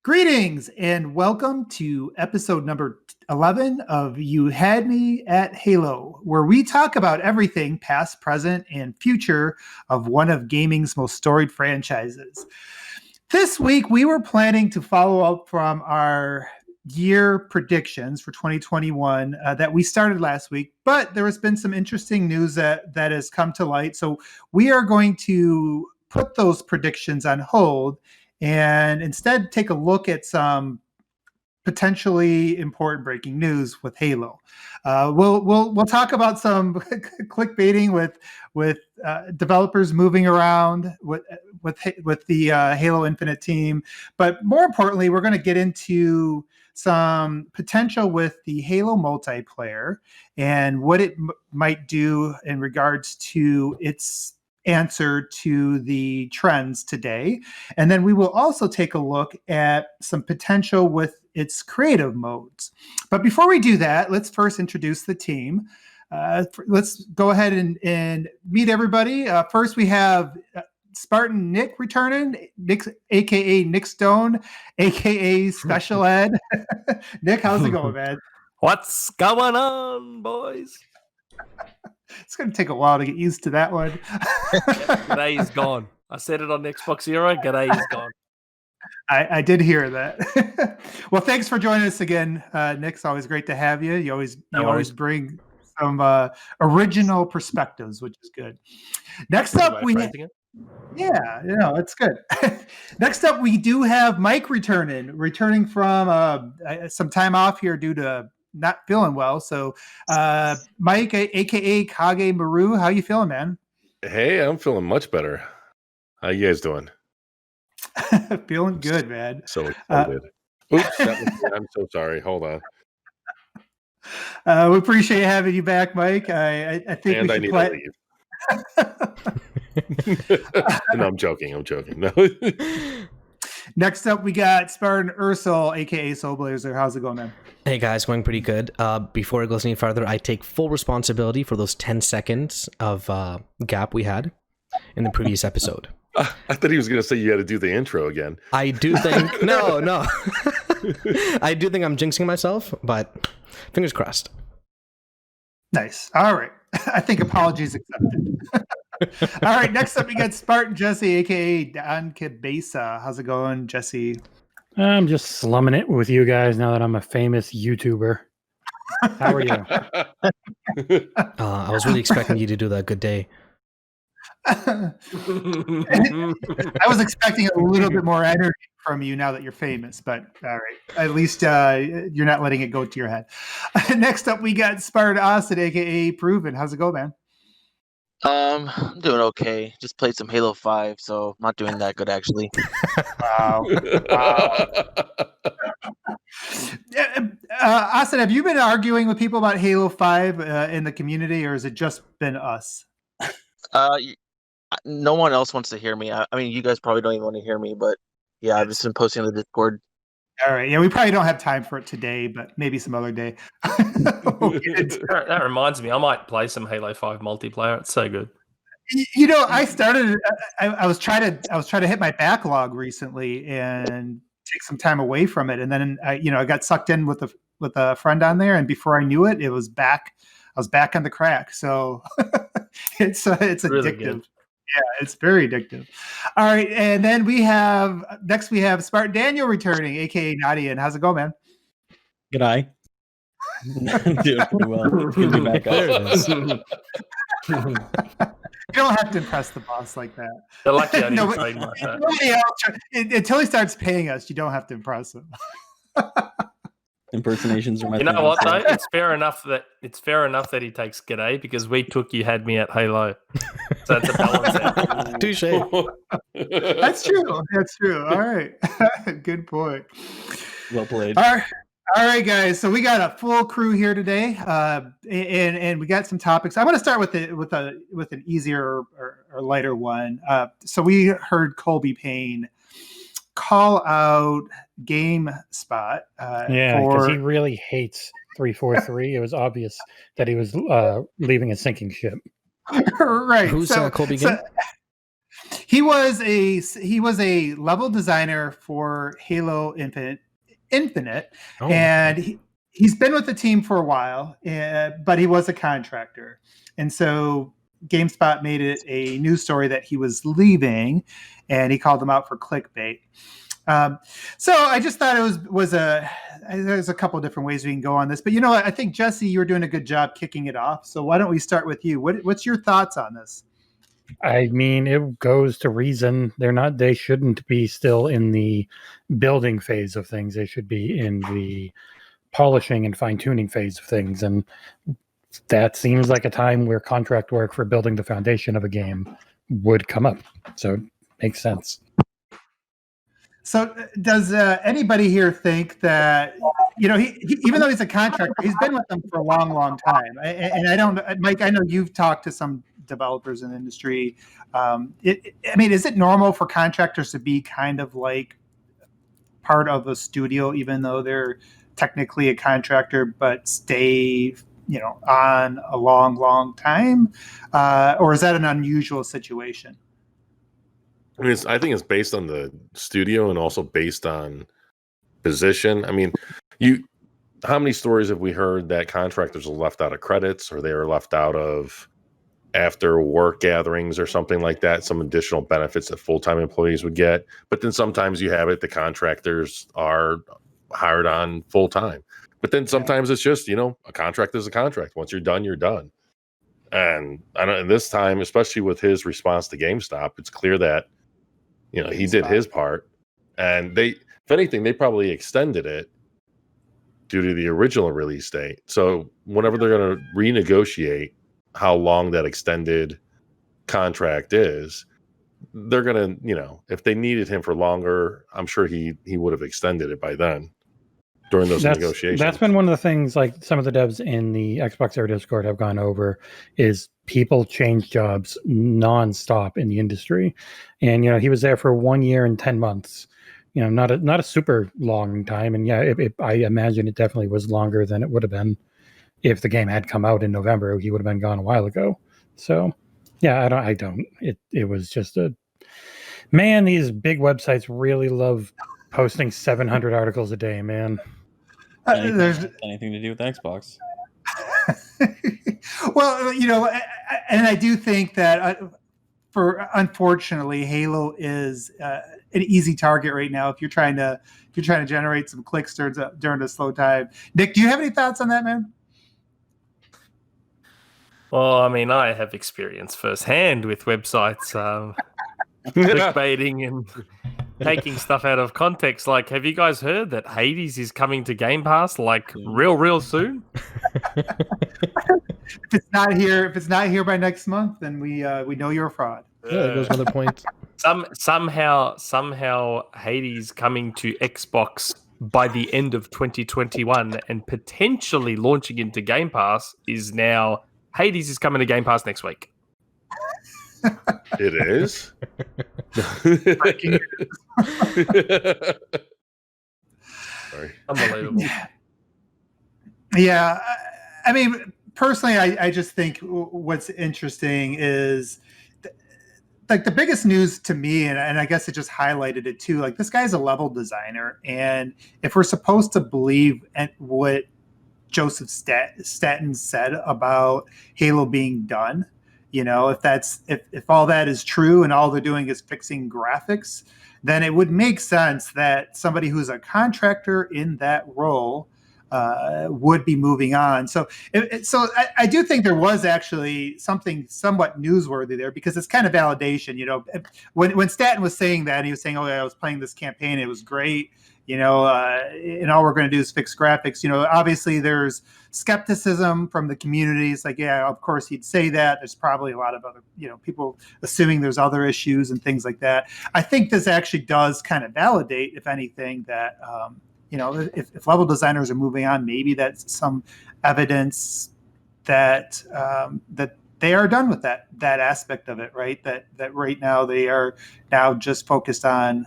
Greetings and welcome to episode number 11 of You Had Me at Halo, where we talk about everything past, present, and future of one of gaming's most storied franchises. This week, we were planning to follow up from our year predictions for 2021 that we started last week, but there has been some interesting news that has come to light. So we are going to put those predictions on hold and instead take a look at some potentially important breaking news with Halo. We'll talk about some clickbaiting with developers moving around with the Halo Infinite team, but more importantly, we're going to get into some potential with the Halo multiplayer and what it might do in regards to its answer to the trends today. And then we will also take a look at some potential with its creative modes. But before we do that, let's first introduce the team. Let's go ahead and meet everybody. First, we have Spartan Nick returning, Nick, aka Nick Stone, aka Special Ed. Nick, how's it going, man? What's going on, boys? It's going to take a while to get used to that one. G'day is gone. I said it on XboxEra. G'day is gone. I did hear that. Well, thanks for joining us again, Nick. It's always great to have you. You always bring some original perspectives, which is good. Next up, it's good. Next up, we do have Mike returning from some time off here due to not feeling well. So, Mike, aka Kage Maru, how you feeling, man? Hey, I'm feeling much better. How you guys doing? Feeling good, man. So excited. Oops, I'm so sorry. Hold on. We appreciate having you back, Mike. I think and we I should need to leave. No, I'm joking. No. Next up, we got Spartan Ursel, aka Soulblazer. How's it going, man? Hey guys, going pretty good. Before it goes any further, I take full responsibility for those 10 seconds of gap we had in the previous episode. I thought he was going to say you had to do the intro again. I do think... No. I do think I'm jinxing myself, but fingers crossed. Nice. All right. I think apologies accepted. All right. Next up, we got Spartan Jesse, aka Don Cabeza. How's it going, Jesse? I'm just slumming it with you guys now that I'm a famous YouTuber. How are you? I was really expecting you to do that. Good day. I was expecting a little bit more energy from you now that you're famous, but all right. At least you're not letting it go to your head. Next up, we got Spartan Austin, aka Proven. How's it go, man? I'm doing okay. Just played some Halo 5, so not doing that good actually. Wow. Austin, have you been arguing with people about Halo 5 in the community, or has it just been us? No one else wants to hear me. I mean, you guys probably don't even want to hear me, but yeah, I've just been posting on the Discord. All right. Yeah, we probably don't have time for it today, but maybe some other day. That reminds me, I might play some Halo 5 multiplayer. It's so good. You know, I started. I was trying to hit my backlog recently and take some time away from it, and then I got sucked in with a friend on there, and before I knew it, it was back. I was back on the crack. So it's really addictive. Good. Yeah, it's very addictive. All right, and then we have Spartan Daniel returning, aka Nadia. And how's it going, man? G'day. Doing pretty well. Good to be back up. You don't have to impress the boss like that. They're lucky I didn't trademark that. Until he starts paying us, you don't have to impress him. Impersonations are my You know what though? It's fair enough that he takes G'day because we took You Had Me at Halo. So it's a balance. Touche. That's true. All right. Good point. Well played. All right, guys. So we got a full crew here today, and we got some topics. I'm going to start with an easier or lighter one. So we heard Colby Payne call out GameSpot. Because he really hates 343. It was obvious that he was leaving a sinking ship. Right. Who's Colby again? He was a level designer for Halo Infinite, and he's been with the team for a while, but he was a contractor, and so GameSpot made it a news story that he was leaving, and he called them out for clickbait. So I just thought there's a couple of different ways we can go on this, but you know what? I think Jesse, you were doing a good job kicking it off. So why don't we start with you? What's your thoughts on this? I mean, it goes to reason. They shouldn't be still in the building phase of things. They should be in the polishing and fine-tuning phase of things. And that seems like a time where contract work for building the foundation of a game would come up. So it makes sense. So does anybody here think that, he even though he's a contractor, he's been with them for a long, long time. And I don't, Mike, I know you've talked to some developers in the industry. Is it normal for contractors to be kind of like part of a studio, even though they're technically a contractor, but stay, on a long, long time? Or is that an unusual situation? I think it's based on the studio and also based on position. I mean, how many stories have we heard that contractors are left out of credits, or they are left out of after work gatherings or something like that, some additional benefits that full-time employees would get? But then sometimes you have it, the contractors are hired on full-time. But then sometimes it's just, a contract is a contract. Once you're done, you're done. And I don't, this time, especially with his response to GameStop, it's clear that he did his part, and if anything, they probably extended it due to the original release date. So whenever they're going to renegotiate how long that extended contract is, they're going to, if they needed him for longer, I'm sure he would have extended it by then during those negotiations. That's been one of the things, like some of the devs in the XboxEra Discord have gone over, is people change jobs nonstop in the industry. And, he was there for 1 year and 10 months, not a super long time. And yeah, I imagine it definitely was longer than it would have been if the game had come out in November. He would have been gone a while ago. So yeah, it was just these big websites really love posting 700 articles a day, man. Anything to do with Xbox. Well, and I do think that unfortunately, Halo is an easy target right now if you're trying to generate some clicks during a slow time. Nick, do you have any thoughts on that, man? Well, I have experience firsthand with websites clickbaiting and taking stuff out of context. Like, have you guys heard that Hades is coming to Game Pass real soon? If it's not here by next month, then we know you're a fraud. Yeah, there goes another point. Somehow Hades coming to Xbox by the end of 2021 and potentially launching into Game Pass is now Hades is coming to Game Pass next week. It is? Sorry. Unbelievable. Yeah. Personally, I just think what's interesting is like the biggest news to me, and I guess it just highlighted it too, like this guy's a level designer. And if we're supposed to believe what Joseph Staten said about Halo being done, if all that is true and all they're doing is fixing graphics, then it would make sense that somebody who's a contractor in that role would be moving on. So I do think there was actually something somewhat newsworthy there, because it's kind of validation. When Staten was saying that, he was saying, "Oh, yeah, I was playing this campaign, it was great." And all we're going to do is fix graphics. Obviously there's skepticism from the community. It's like, yeah, of course he'd say that. There's probably a lot of other, people assuming there's other issues and things like that. I think this actually does kind of validate, if anything, that, if level designers are moving on, maybe that's some evidence that that they are done with that aspect of it, right? That right now they are now just focused on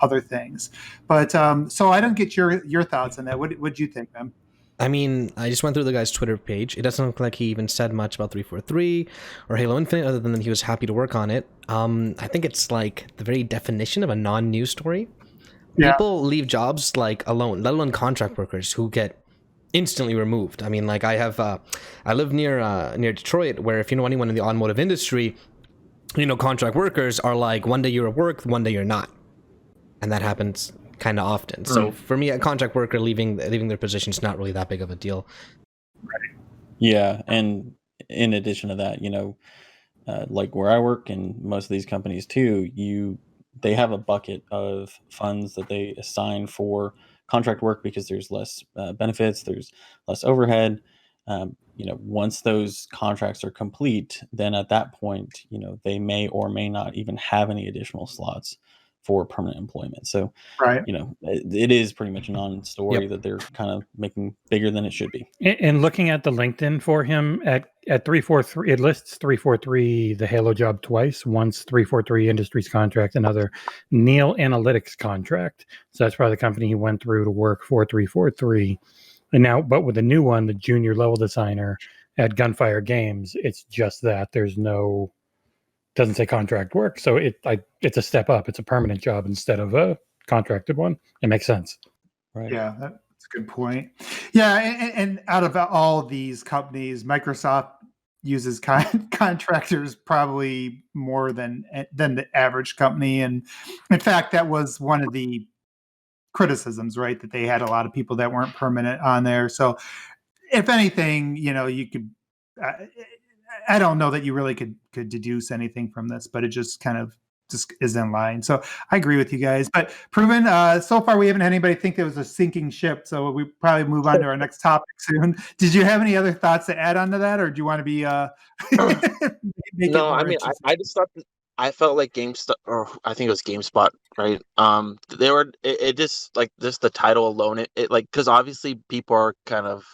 other things. But so I don't get your thoughts on that. What do you think, man? I mean, I just went through the guy's Twitter page. It doesn't look like he even said much about 343 or Halo Infinite, other than that he was happy to work on it. I think it's like the very definition of a non-news story. Yeah. People leave jobs like alone, let alone contract workers who get instantly removed. I mean, like I live near Detroit, where if you know anyone in the automotive industry, you know, contract workers are like one day you're at work, one day you're not, and that happens kind of often. So for me, a contract worker leaving their position is not really that big of a deal. Yeah, and in addition to that, you know, like where I work and most of these companies too, they have a bucket of funds that they assign for contract work because there's less benefits, there's less overhead. You know, once those contracts are complete, then at that point, you know, they may or may not even have any additional slots for permanent employment. So, Right. you know, it is pretty much a non-story that they're kind of making bigger than it should be. And looking at the LinkedIn for him at 343, it lists 343 the Halo job twice. Once 343 Industries contract, another Neil Analytics contract. So that's probably the company he went through to work for 343. And now, but with the new one, the junior level designer at Gunfire Games, it's just that there's no. Doesn't say contract work, so it's a step up. It's a permanent job instead of a contracted one. It makes sense. Right. Yeah, that's a good point. Yeah, and out of all these companies, Microsoft uses contractors probably more than the average company. And in fact, that was one of the criticisms, right? That they had a lot of people that weren't permanent on there. So if anything, you know, you could... I don't know that you really could deduce anything from this, but it just kind of just is in line. So I agree with you guys. But Proven, so far we haven't had anybody think there was a sinking ship, so we probably move on to our next topic soon. Did you have any other thoughts to add on to that, or do you want to be No, I mean, I just thought I felt like GameStop, or I think it was GameSpot, right? They were it just like just the title alone, it like, because obviously people are kind of,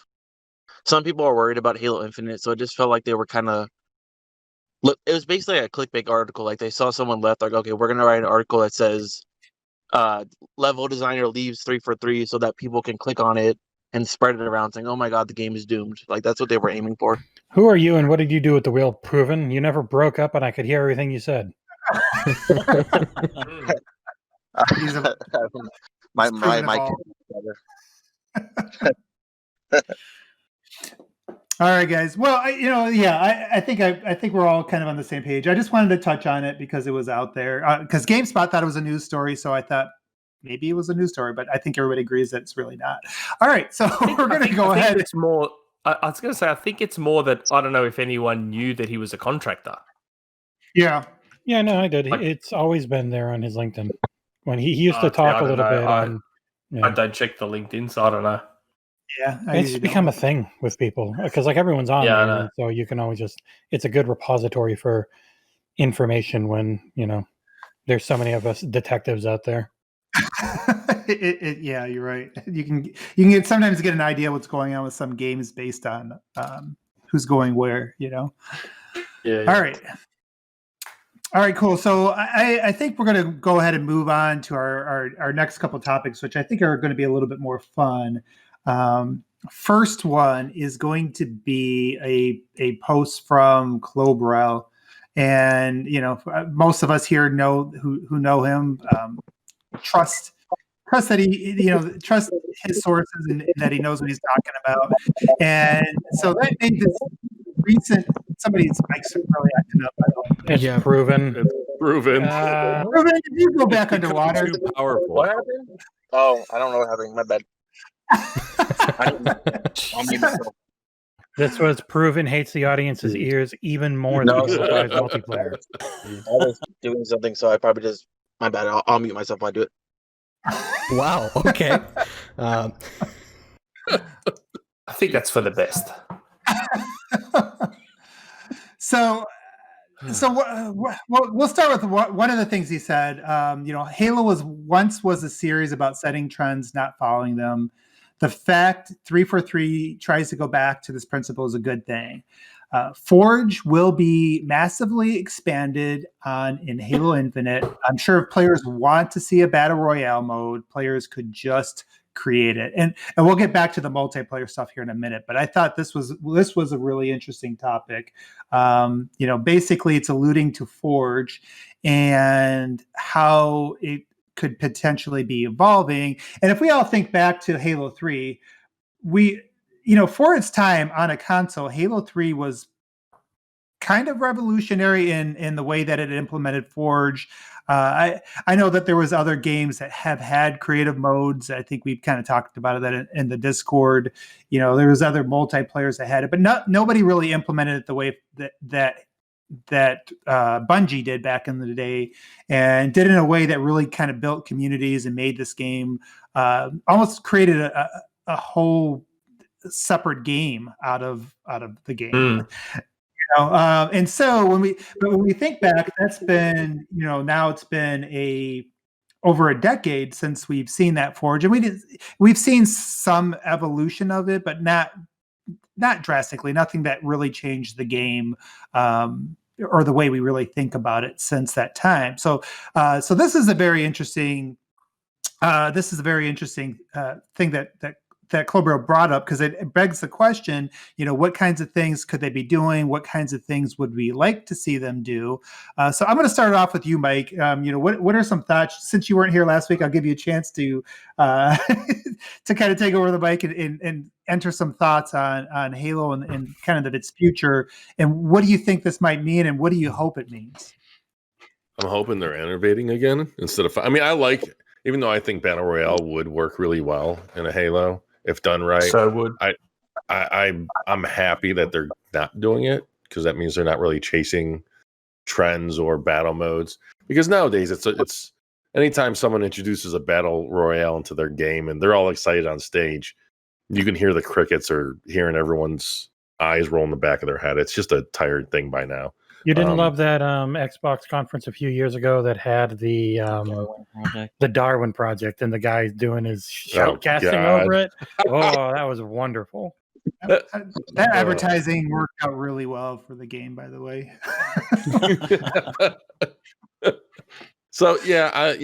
some people are worried about Halo Infinite, so it just felt like they were kind of, look, it was basically a clickbait article. Like they saw someone left, like, okay, we're gonna write an article that says level designer leaves 343 so that people can click on it and spread it around saying, oh my god, the game is doomed. Like that's what they were aiming for. Who are you and what did you do with the wheel? Proven? You never broke up and I could hear everything you said. my All right, guys. Well, I think we're all kind of on the same page. I just wanted to touch on it because it was out there. Because GameSpot thought it was a news story, so I thought maybe it was a news story, but I think everybody agrees that it's really not. All right, so we're going to go ahead. It's more. I was going to say, I think it's more that I don't know if anyone knew that he was a contractor. Yeah. Yeah, no, I did. It's always been there on his LinkedIn. When he used to talk a little bit. I don't check the LinkedIn, so I don't know. Yeah, it's become a thing with people because like everyone's on there, so you can always it's a good repository for information when, you know, there's so many of us detectives out there. Yeah, you're right. You can sometimes get an idea what's going on with some games based on who's going where, you know. Yeah. All right, cool. So I think we're going to go ahead and move on to our next couple of topics, which I think are going to be a little bit more fun. First one is going to be a post from Clobrel, and you know, most of us here know who know him. Trust that trust his sources and that he knows what he's talking about. And so that made this recent. Somebody's mic's really acting up. It's proven. It's proven. Proven. Did you go back underwater? Too powerful. What happened? Oh, I don't know what happened. My bad. This was proven hates the audience's ears even more than multiplayer. I was doing something, so I probably just, my bad. I'll mute myself while I do it. Wow. Okay. I think that's for the best. So we'll start with one of the things he said. Halo was a series about setting trends, not following them. The fact 343 tries to go back to this principle is a good thing. Forge will be massively expanded in Halo Infinite. I'm sure if players want to see a battle royale mode, players could just create it. And we'll get back to the multiplayer stuff here in a minute. But I thought this was a really interesting topic. Basically, it's alluding to Forge and how it could potentially be evolving. And if we all think back to Halo 3, for its time on a console, Halo 3 was kind of revolutionary in the way that it implemented Forge. I know that there was other games that have had creative modes. I think we've kind of talked about that in the Discord. There was other multiplayers that had it, but nobody really implemented it the way that Bungie did back in the day, and did it in a way that really kind of built communities and made this game almost created a whole separate game out of the game. And so when we think back, that's been, now it's been over a decade since we've seen that Forge, and we've seen some evolution of it, but not drastically, nothing that really changed the game or the way we really think about it since that time. So this is a very interesting thing that Clobro brought up, because it begs the question, what kinds of things could they be doing? What kinds of things would we like to see them do? So I'm going to start off with you, Mike. What are some thoughts? Since you weren't here last week, I'll give you a chance to to kind of take over the mic and enter some thoughts on Halo and kind of its future. And what do you think this might mean, and what do you hope it means? I'm hoping they're innovating again instead of. Even though I think Battle Royale would work really well in a Halo if done right. So would I'm happy that they're not doing it, because that means they're not really chasing trends or battle modes. Because nowadays it's anytime someone introduces a Battle Royale into their game and they're all excited on stage, you can hear the crickets or hearing everyone's eyes roll in the back of their head. It's just a tired thing by now. You didn't love that Xbox conference a few years ago that had the Darwin Project and the guy doing his shoutcasting over it? Oh, that was wonderful. That advertising worked out really well for the game, by the way. So yeah,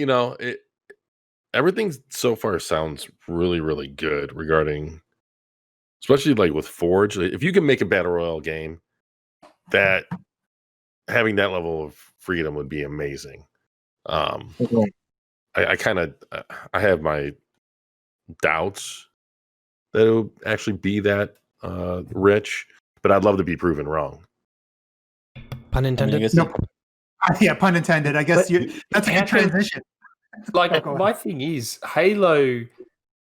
everything so far sounds really, really good regarding, especially like with Forge. If you can make a Battle Royale game that having that level of freedom would be amazing. I have my doubts that it would actually be that rich, but I'd love to be proven wrong. Pun intended? Nope. Yeah, pun intended. I guess that's a good transition. Like, my thing is, Halo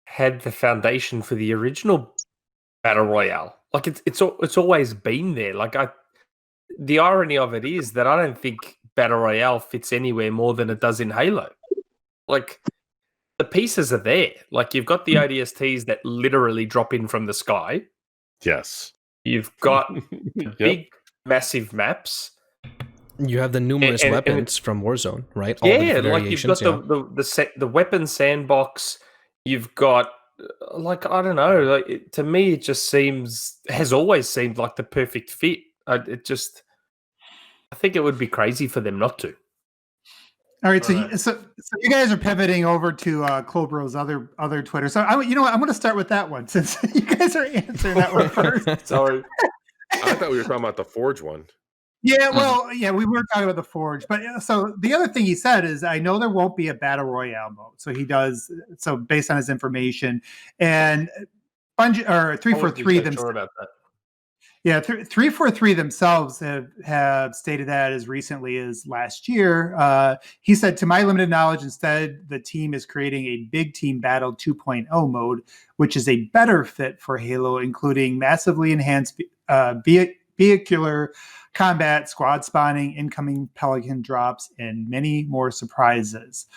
had the foundation for the original Battle Royale. Like, it's always been there. Like, the irony of it is that I don't think Battle Royale fits anywhere more than it does in Halo. Like, the pieces are there. Like, you've got the ODSTs that literally drop in from the sky. Yes. You've got the big, massive maps. You have the numerous weapons from Warzone, right? All the variations, like you've got the weapon sandbox. You've got, like, I don't know. Like, to me, it just has always seemed like the perfect fit. I think it would be crazy for them not to. All right, so you guys are pivoting over to Clobro's other Twitter. So I'm going to start with that one, since you guys are answering that one first. Sorry, I thought we were talking about the Forge one. Yeah, well, yeah, we were talking about the Forge, but so the other thing he said is, I know there won't be a Battle Royale mode. So he does. So based on his information, and Bungie or 343 themselves. Sure about that. Yeah, 343 themselves have stated that as recently as last year. He said, to my limited knowledge, instead, the team is creating a big team battle 2.0 mode, which is a better fit for Halo, including massively enhanced vehicular combat, squad spawning, incoming Pelican drops, and many more surprises.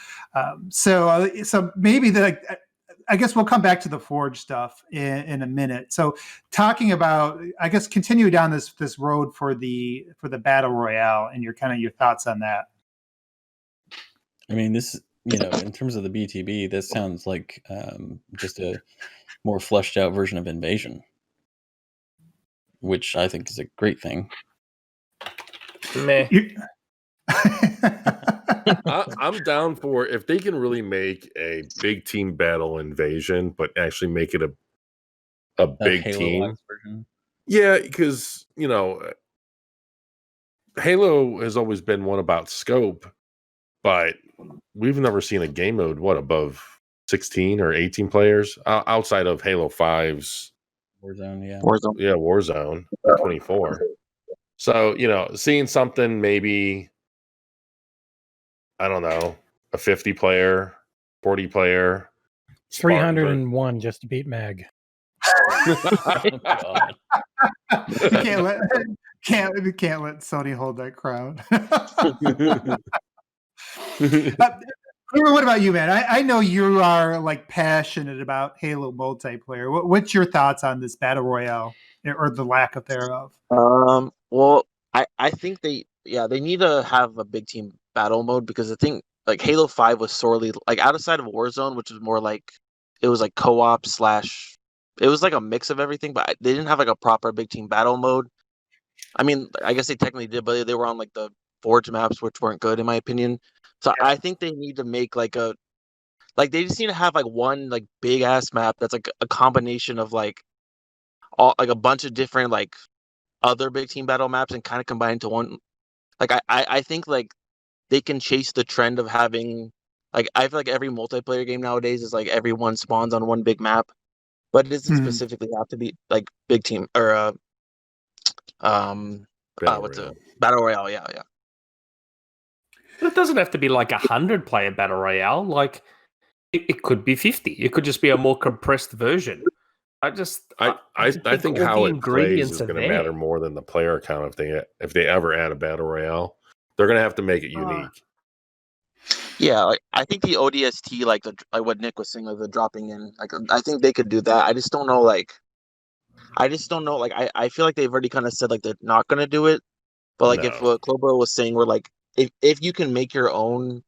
So maybe I guess we'll come back to the Forge stuff in a minute. So talking about, I guess, continue down this road for the Battle Royale and your thoughts on that. I mean, this, in terms of the BTB, this sounds like just a more fleshed out version of Invasion, which I think is a great thing. Meh. I'm down for if they can really make a big team battle invasion, but actually make it a big team. Version. Yeah, because Halo has always been one about scope, but we've never seen a game mode above 16 or 18 players outside of Halo 5's Warzone, yeah. Warzone 24. So, seeing something maybe, I don't know, a 50 player, 40 player, 301 just to beat Mag. Oh, God. You can't let Sony hold that crown. What about you, man? I know you are like passionate about Halo multiplayer. What's your thoughts on this battle royale or the lack of thereof? Well, I think they need to have a big team battle mode, because I think like Halo 5 was sorely like outside of Warzone, which was more like it was like co-op / it was like a mix of everything, but they didn't have like a proper big team battle mode. I mean, I guess they technically did, but they were on like the Forge maps, which weren't good in my opinion. So I think they need to make they just need to have like one like big ass map that's like a combination of like all like a bunch of different like other big team battle maps and kind of combine into one. Like I think like they can chase the trend of having like I feel like every multiplayer game nowadays is like everyone spawns on one big map, but it doesn't specifically have to be like big team or Battle Royale. Battle Royale, yeah. But it doesn't have to be like 100-player battle royale. Like it could be 50. It could just be a more compressed version. I think all how the it plays is ingredients are going to there. matter more than the player count. If they ever add a battle royale, they're going to have to make it unique. Yeah, like I think the ODST, like what Nick was saying, like the dropping in, like I think they could do that. I just don't know. Like I feel like they've already kind of said like they're not going to do it. But like if No. what Clover was saying, we're like if you can make your own,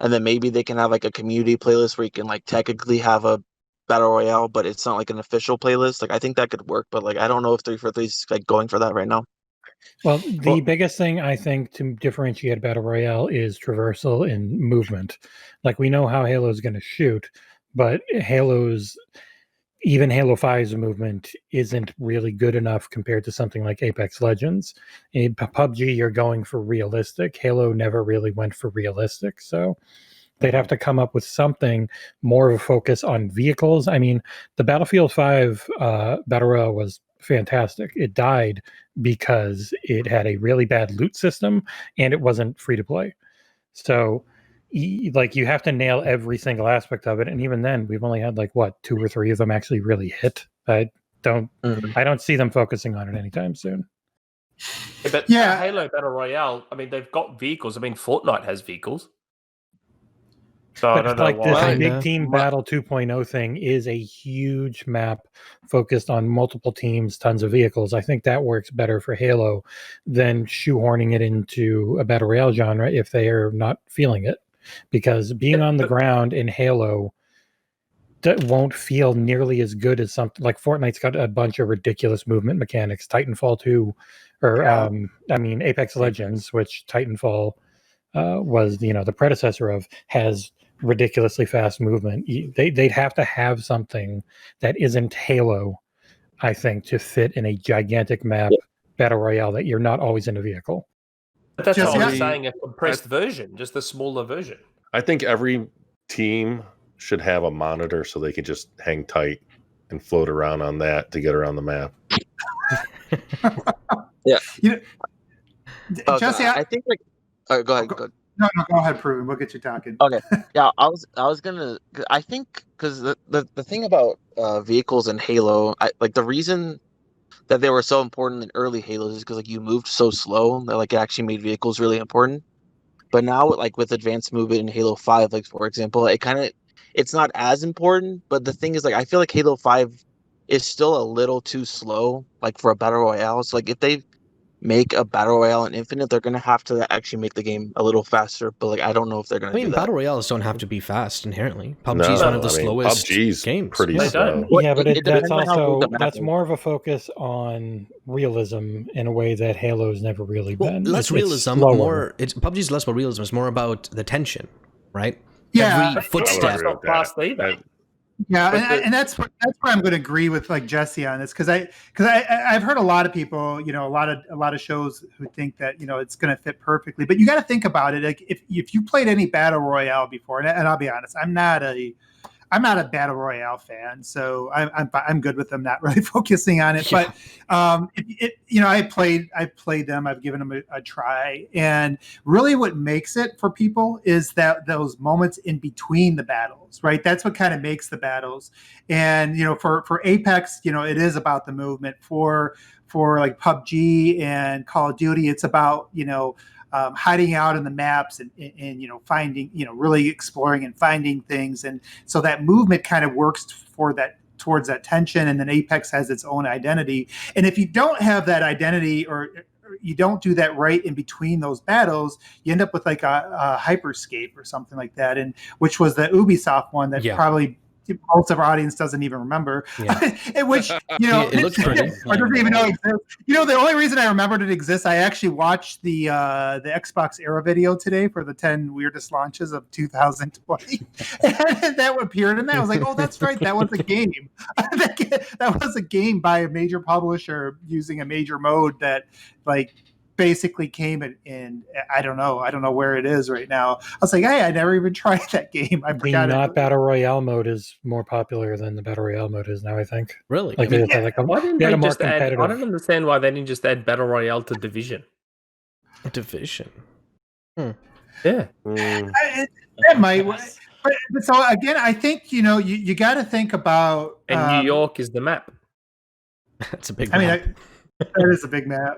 and then maybe they can have like a community playlist where you can like technically have a battle royale, but it's not like an official playlist. Like I think that could work, but like I don't know if 343 is like going for that right now. Well, the biggest thing I think to differentiate Battle Royale is traversal and movement. Like we know how Halo is going to shoot, but even Halo 5's movement isn't really good enough compared to something like Apex Legends. In PUBG, you're going for realistic. Halo never really went for realistic, so they'd have to come up with something more of a focus on vehicles. I mean, the Battlefield 5 Battle Royale was fantastic. It died because it had a really bad loot system and it wasn't free to play. So like you have to nail every single aspect of it, and even then we've only had like 2 or 3 of them actually really hit. I don't see them focusing on it anytime soon. But Halo Battle Royale, I mean, they've got vehicles. I mean, Fortnite has vehicles. So but I don't know like why. this big team battle 2.0 thing is a huge map focused on multiple teams, tons of vehicles. I think that works better for Halo than shoehorning it into a battle royale genre if they are not feeling it, because being on the ground in Halo won't feel nearly as good as something like Fortnite's got a bunch of ridiculous movement mechanics. Titanfall 2 or Apex Legends, which Titanfall was the predecessor of, has ridiculously fast movement. They'd have to have something that isn't Halo, I think, to fit in a gigantic map battle royale that you're not always in a vehicle. But that's what I'm saying, a compressed version, just a smaller version. I think every team should have a monitor so they can just hang tight and float around on that to get around the map. Yeah. Jesse, I think like go ahead. No, go ahead, Proven. We'll get you talking. Okay. Yeah, I was gonna. I think because the thing about vehicles in Halo, like the reason that they were so important in early Halos is because like you moved so slow that like it actually made vehicles really important. But now like with advanced movement in Halo 5, like for example, it's not as important. But the thing is, like I feel like Halo 5 is still a little too slow, like for a battle royale. So like if they make a battle royale in Infinite, they're gonna have to actually make the game a little faster. But like, I don't know if they're gonna. I mean, do that. battle royales don't have to be fast inherently. PUBG is one of the slowest PUBG's games. pretty They slow. don't. Well, Yeah, but it that's depends on how also big the map that's is. more of a focus on realism in a way that Halo's never really Well, been. less It's realism, slower. more. It's PUBG's less about realism. It's more about the tension, right? Yeah, Every footstep. It's not fast either. Yeah, But and that's where I'm going to agree with like Jesse on this because I've heard a lot of people, a lot of shows who think that it's going to fit perfectly, but you got to think about it. Like if you played any battle royale before, and I'll be honest, I'm not a battle royale fan, so I'm good with them not really focusing on it. Yeah. But I played them. I've given them a try, and really, what makes it for people is that those moments in between the battles, right? That's what kind of makes the battles. And for Apex, it is about the movement. For like PUBG and Call of Duty, it's about hiding out in the maps and finding, really exploring and finding things. And so that movement kind of works towards that tension. And then Apex has its own identity. And if you don't have that identity or you don't do that right in between those battles, you end up with like a Hyperscape or something like that. And which was the Ubisoft one that probably most of our audience doesn't even remember, which it looks pretty. I don't even know exists. The only reason I remembered it exists, I actually watched the XboxEra video today for the 10 weirdest launches of 2020, and that appeared in that. I was like, oh, that's right, that was a game. That was a game by a major publisher using a major mode that like basically came in I don't know where it is right now. I was like, hey, I never even tried that game. I forgot the it. not battle royale mode is more popular than the battle royale mode is now, I think. Really? Like, Why didn't they they had a more just add? I competitive. don't understand why they didn't just add battle royale to Division. Division. Yeah. That might. But so again, I think you got to think about. And New York is the map. That's a big. I mean, map. that is a big map.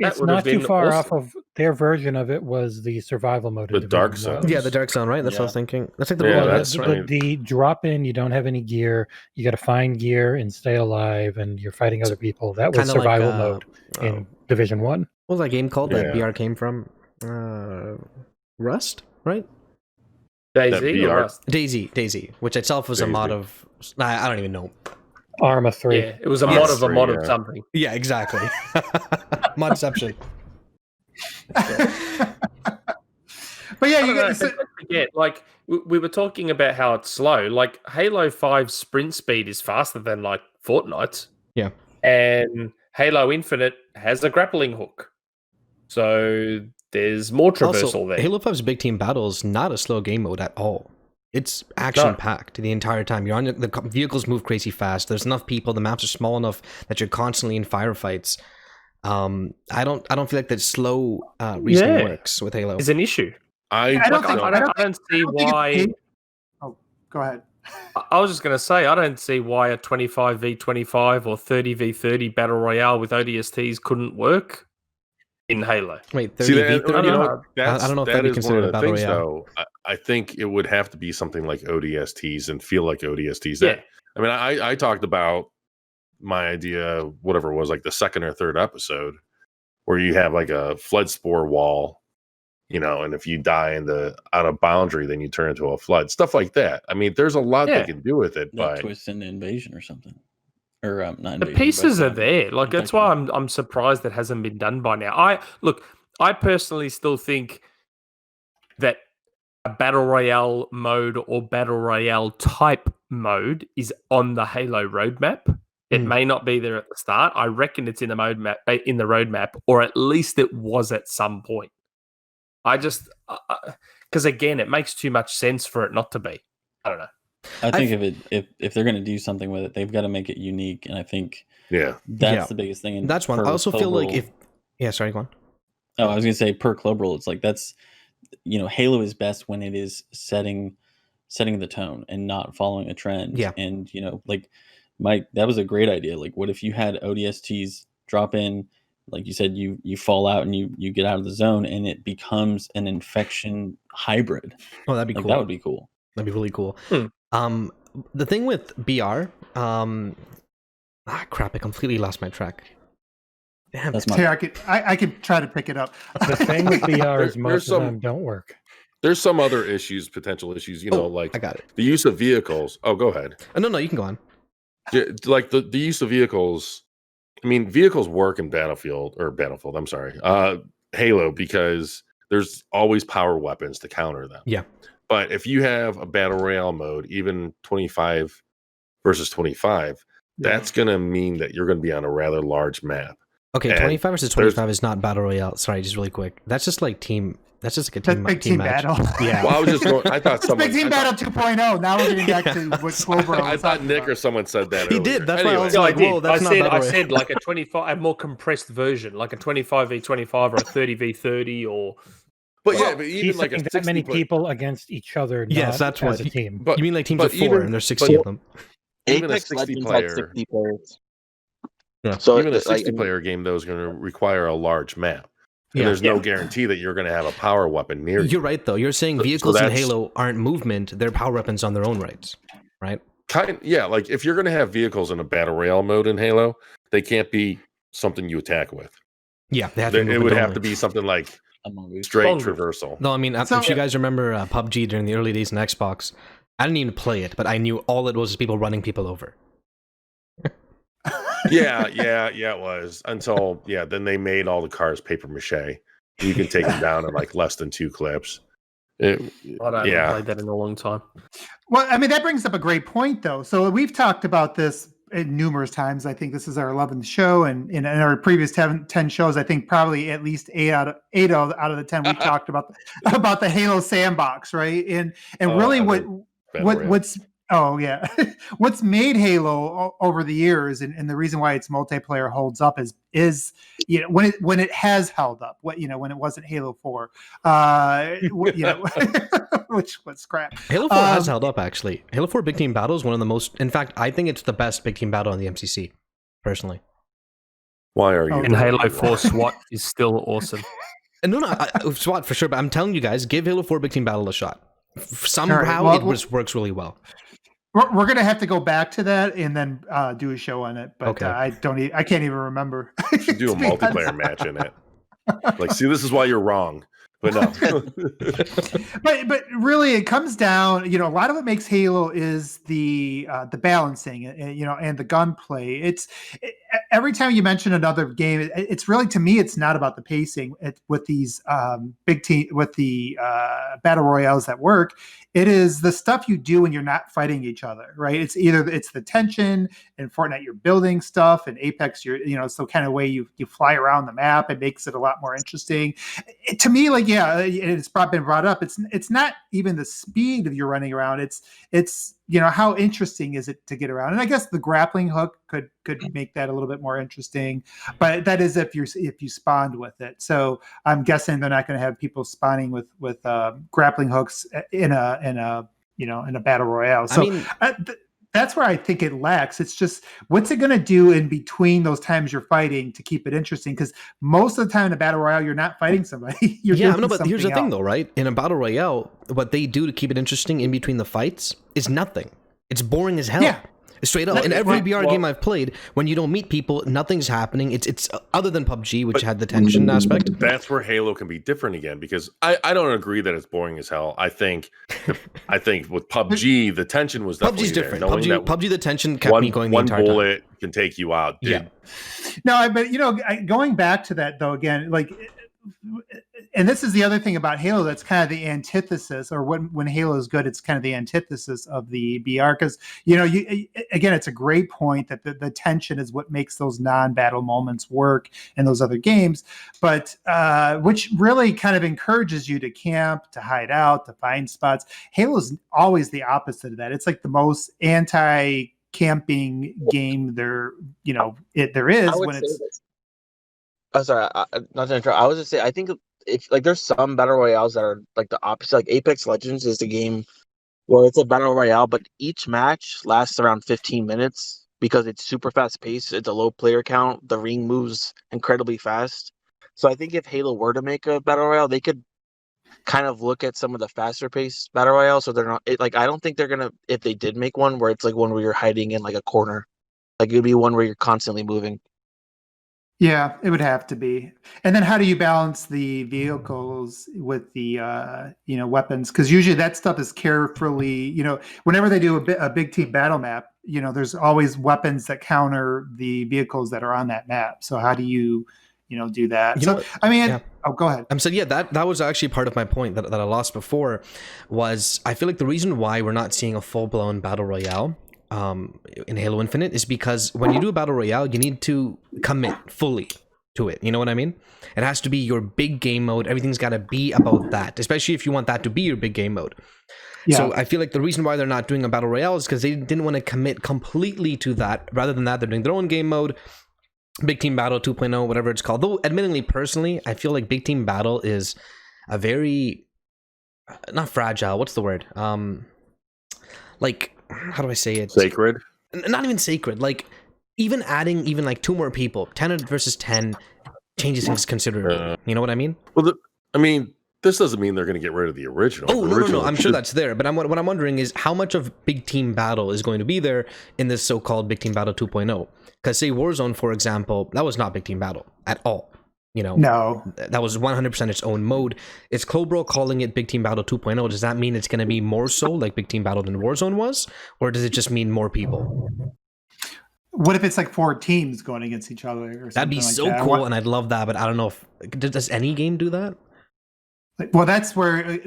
It's would not have too been far awesome. off of their version of it. Was the survival mode? The Dark Zone. Yeah, the Dark Zone, right? That's what I was thinking. That's like the Yeah, one that's the, the drop in. You don't have any gear. You got to find gear and stay alive, and you're fighting other people. That was Kinda like, survival mode in Division 1. What was that game called that Yeah. BR came from? Rust, right? Daisy or VR. Rust? Daisy, which itself was a Daisy. mod of. I don't even know. Arma 3. Yeah, it was a Yes. mod of a mod Yeah. of something. Yeah, exactly. Modception. But yeah, I you don't know, got don't forget, like we were talking about how it's slow. Like Halo 5's sprint speed is faster than like Fortnite's. Yeah. And Halo Infinite has a grappling hook. So there's more traversal Also, there. Halo 5's big team battle is not a slow game mode at all. It's action packed the entire time. You're on the vehicles move crazy fast. There's enough people. The maps are small enough that you're constantly in firefights. I don't feel like that slow reasoning works with Halo. Is an issue. I don't see why. Oh, go ahead. I was just going to say, I don't see why a 25v25 or 30v30 battle royale with ODSTs couldn't work in Halo. Wait, 30 See, v that, 30? you know, that's, I don't know if that that'd be is one considered of a the battle things, royale. though. I think it would have to be something like ODSTs and feel like ODSTs. Yeah. I mean, I talked about my idea, whatever it was, like the second or third episode, where you have like a flood spore wall, and if you die on a boundary, then you turn into a flood. Stuff like that. I mean, there's a lot they can do with it, That but twist into invasion or something. Or not The invasion, pieces but, are there. Like that's why I'm surprised that hasn't been done by now. I personally still think that a battle royale mode or battle royale type mode is on the Halo roadmap. It may not be there at the start. I reckon it's in the roadmap, or at least it was at some point. I just because again, it makes too much sense for it not to be. I don't know. I think if they're going to do something with it, they've got to make it unique, and I think that's the biggest thing. That's one. I also feel like sorry, go on. Oh, I was going to say per club rule, it's like that's Halo is best when it is setting the tone and not following a trend. Yeah, and like Mike, that was a great idea. Like, what if you had ODSTs drop in? Like you said, you fall out and you get out of the zone, and it becomes an infection hybrid. Oh, that'd be cool. That would be cool. That'd be really cool. The thing with BR, crap! I completely lost my track. Damn. That's my Here, I could try to pick it up. The thing with VR is There's most some- of them don't work. There's some other issues, potential issues, you know, like I got it. the use of vehicles. Oh, go ahead. No, you can go on. Like the use of vehicles. I mean, vehicles work in Battlefield. I'm sorry, Halo, because there's always power weapons to counter them. Yeah. But if you have a battle royale mode, even 25 versus 25, that's going to mean that you're going to be on a rather large map. Okay, And 25 versus 25 is not battle royale. Sorry, just really quick. That's just like team. That's just like a That's big team match. battle. Yeah. Well, I was just going. I thought It's someone. big team I thought- battle 2.0. Now we're getting back to what Clover. I thought Nick or someone said that. He earlier. did, that's why I Anyway. was Yeah, like, I did. whoa, that's not battle I royale. said like a 25, a more compressed version, like a 25v25 or a 30v30 or. But Well, yeah, but even he's like a saying 60 that many people against each other. Yes, not that's as what- a team. But You mean like teams but of 4 even- and there's 60 of them? even a Apex 60 Legends player, had 60 players. Yeah. So even a like, 60 player game though is going to require a large map. And Yeah. there's no guarantee that you're going to have a power weapon near you. You're right, though. You're saying So vehicles in that's- Halo aren't movement; they're power weapons on their own rights, right? Yeah, like if you're going to have vehicles in a battle royale mode in Halo, they can't be something you attack with. Yeah, they have to. It would have to be something like among these. straight Longer. traversal. No, I mean, So- if you guys remember PUBG during the early days in Xbox, I didn't even play it, but I knew all it was people running people over. Yeah, it was until then they made all the cars paper mache. You can take them down in like less than 2 clips. I haven't Yeah. played that in a long time. Well, I mean, that brings up a great point, though. So we've talked about this numerous times. I think this is our 11th show, and in our previous 10 shows, I think probably at least 8 out of the 10 we talked about the Halo sandbox, right? And really, Battle royale. what's made Halo over the years, and the reason why its multiplayer holds up is when it has held up, when it wasn't Halo 4, which was crap. Halo 4 has held up, actually. Halo 4 Big Team Battle is one of the most. In fact, I think it's the best Big Team Battle in the MCC, personally. Why are you? Oh, And Halo 4 SWAT is still awesome. And no, SWAT for sure. But I'm telling you guys, give Halo 4 Big Team Battle a shot. Somehow well, it works really well. We're gonna have to go back to that and then do a show on it, but Okay. I can't even remember. You should do a To be honest. multiplayer match in it. Like, see, this is why you're wrong. But no. But really, it comes down. A lot of what makes Halo is the balancing, and the gunplay. Every time you mention another game, it's really, to me, it's not about the pacing. With these with the battle royales that work, it is the stuff you do when you're not fighting each other, right? It's the tension. In Fortnite, you're building stuff, and Apex, it's the kind of way you fly around the map. It makes it a lot more interesting. To me, like, it's been brought up. It's not even the speed of your running around. It's how interesting is it to get around? And I guess the grappling hook could make that a little bit more interesting, but that is if you spawned with it. So I'm guessing they're not going to have people spawning with grappling hooks in a battle royale. So I mean, that's where I think it lacks. It's just, what's it going to do in between those times you're fighting to keep it interesting? Because most of the time in a battle royale, you're not fighting somebody. You're doing but here's the something thing, else. though, right? In a battle royale, what they do to keep it interesting in between the fights is nothing. It's boring as hell. Yeah. Straight up. In every BR game I've played, when you don't meet people, nothing's happening. It's other than PUBG, which had the tension aspect. That's where Halo can be different again, because I don't agree that it's boring as hell. I think with PUBG, the tension was definitely PUBG's different. there, knowing that PUBG, the tension kept me going the one entire time. bullet can take you out. Dude. Yeah. No, but going back to that though, again, like, and this is the other thing about Halo that's kind of the antithesis, or when Halo is good, it's kind of the antithesis of the BR, because again, it's a great point that the tension is what makes those non-battle moments work in those other games, but which really kind of encourages you to camp, to hide out, to find spots. Halo's always the opposite of that. It's like the most anti-camping game there is, when it's. Oh, sorry, not to interrupt. I was just say, I think if like there's some battle royales that are like the opposite. Like Apex Legends is the game where it's a battle royale, but each match lasts around 15 minutes because it's super fast paced. It's a low player count. The ring moves incredibly fast. So I think if Halo were to make a battle royale, they could kind of look at some of the faster paced battle royale. So they're not I don't think they're gonna, if they did make one where it's like one where you're hiding in like a corner, like it'd be one where you're constantly moving. Yeah, it would have to be. And then how do you balance the vehicles with the weapons? Because usually that stuff is carefully, whenever they do a big team battle map, there's always weapons that counter the vehicles that are on that map. So how do you do that? Oh, go ahead. So yeah, that was actually part of my point that I lost before. Was I feel like the reason why we're not seeing a full blown battle royale in Halo Infinite is because when you do a battle royale, you need to commit fully to it. You know what I mean? It has to be your big game mode. Everything's got to be about that, especially if you want that to be your big game mode. Yeah. So I feel like the reason why they're not doing a battle royale is because they didn't want to commit completely to that. Rather than that, they're doing their own game mode, Big Team Battle 2.0, whatever it's called. Though, admittingly, personally, I feel like Big Team Battle is a very not fragile. What's the word? Like, how do I say it? Sacred? Not even sacred. Like, even adding like 2 more people, 10 versus 10, changes things considerably. You know what I mean? Well, this doesn't mean they're going to get rid of the original. Oh, no. I'm sure that's there. But what I'm wondering is how much of Big Team Battle is going to be there in this so-called Big Team Battle 2.0? Because, say, Warzone, for example, that was not Big Team Battle at all. No, that was 100% its own mode. Is Clobro calling it Big Team Battle 2.0? Does that mean it's going to be more so like Big Team Battle than Warzone was? Or does it just mean more people? What if it's like 4 teams going against each other or something? That'd be so cool, and I'd love that, but I don't know if... Does any game do that? Well, that's where...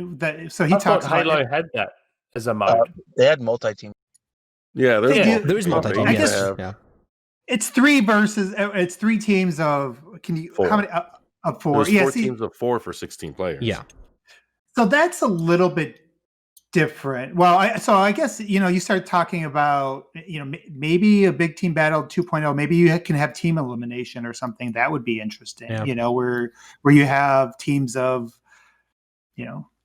So he talks about... Halo had that as a mode. They had multi-team. Yeah, there's multi-team, yes. Yeah. It's 3 teams of... Can you... 4. How many... Of 4. There's 4 teams of 4 for 16 players. Yeah. So that's a little bit different. Well, I guess, you start talking about, maybe a Big Team Battle 2.0, maybe you can have team elimination or something. That would be interesting, where you have teams of,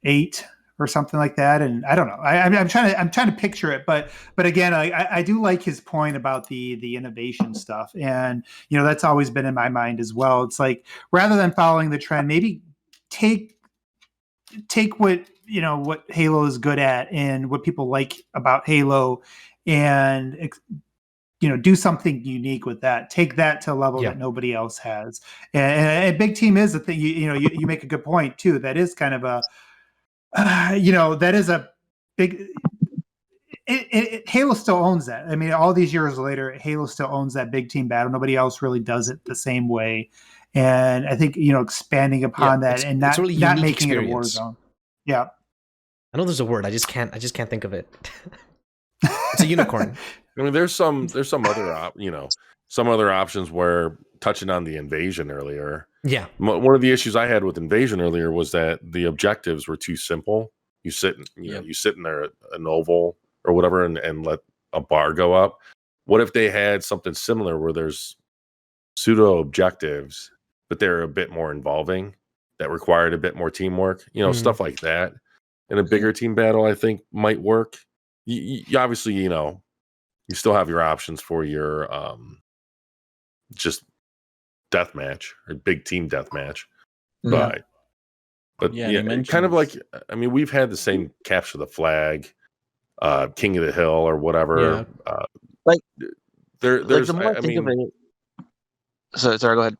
8 or something like that. And I don't know. I'm trying to picture it, but again, I do like his point about the innovation stuff. And, that's always been in my mind as well. It's like, rather than following the trend, maybe take what, what Halo is good at and what people like about Halo and, do something unique with that. Take that to a level that nobody else has. And Big Team is a thing, you make a good point too. That is kind of a, that is a big, Halo still owns that. I mean, all these years later, Halo still owns that Big Team Battle. Nobody else really does it the same way. And I think, expanding upon that and not making it a war zone. Yeah. I know there's a word. I just can't think of it. It's a unicorn. I mean, there's some other some other options where, touching on the invasion earlier. Yeah. One of the issues I had with invasion earlier was that the objectives were too simple. You sit in there an oval or whatever and let a bar go up. What if they had something similar where there's pseudo objectives, but they're a bit more involving, that required a bit more teamwork, stuff like that. In a bigger team battle, I think might work. You obviously, you still have your options for your just death match or big team death match. But kind of like, I mean, we've had the same capture the flag, King of the Hill or whatever. There's, sorry, go ahead.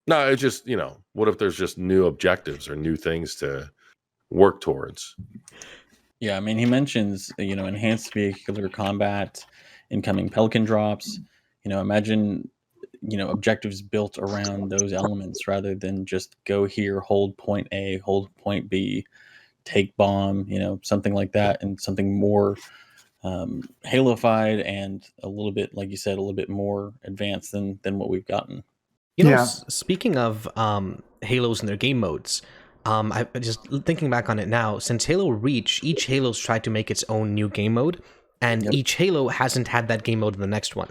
No, it's just, what if there's just new objectives or new things to work towards? Yeah, I mean, he mentions, enhanced vehicular combat, incoming Pelican drops. Imagine, objectives built around those elements rather than just go here, hold point A, hold point B, take bomb, something like that, and something more Halo-fied and a little bit, like you said, a little bit more advanced than what we've gotten. Speaking of Halos and their game modes, I just thinking back on it now, since Halo Reach, each Halo's tried to make its own new game mode, and each Halo hasn't had that game mode in the next one.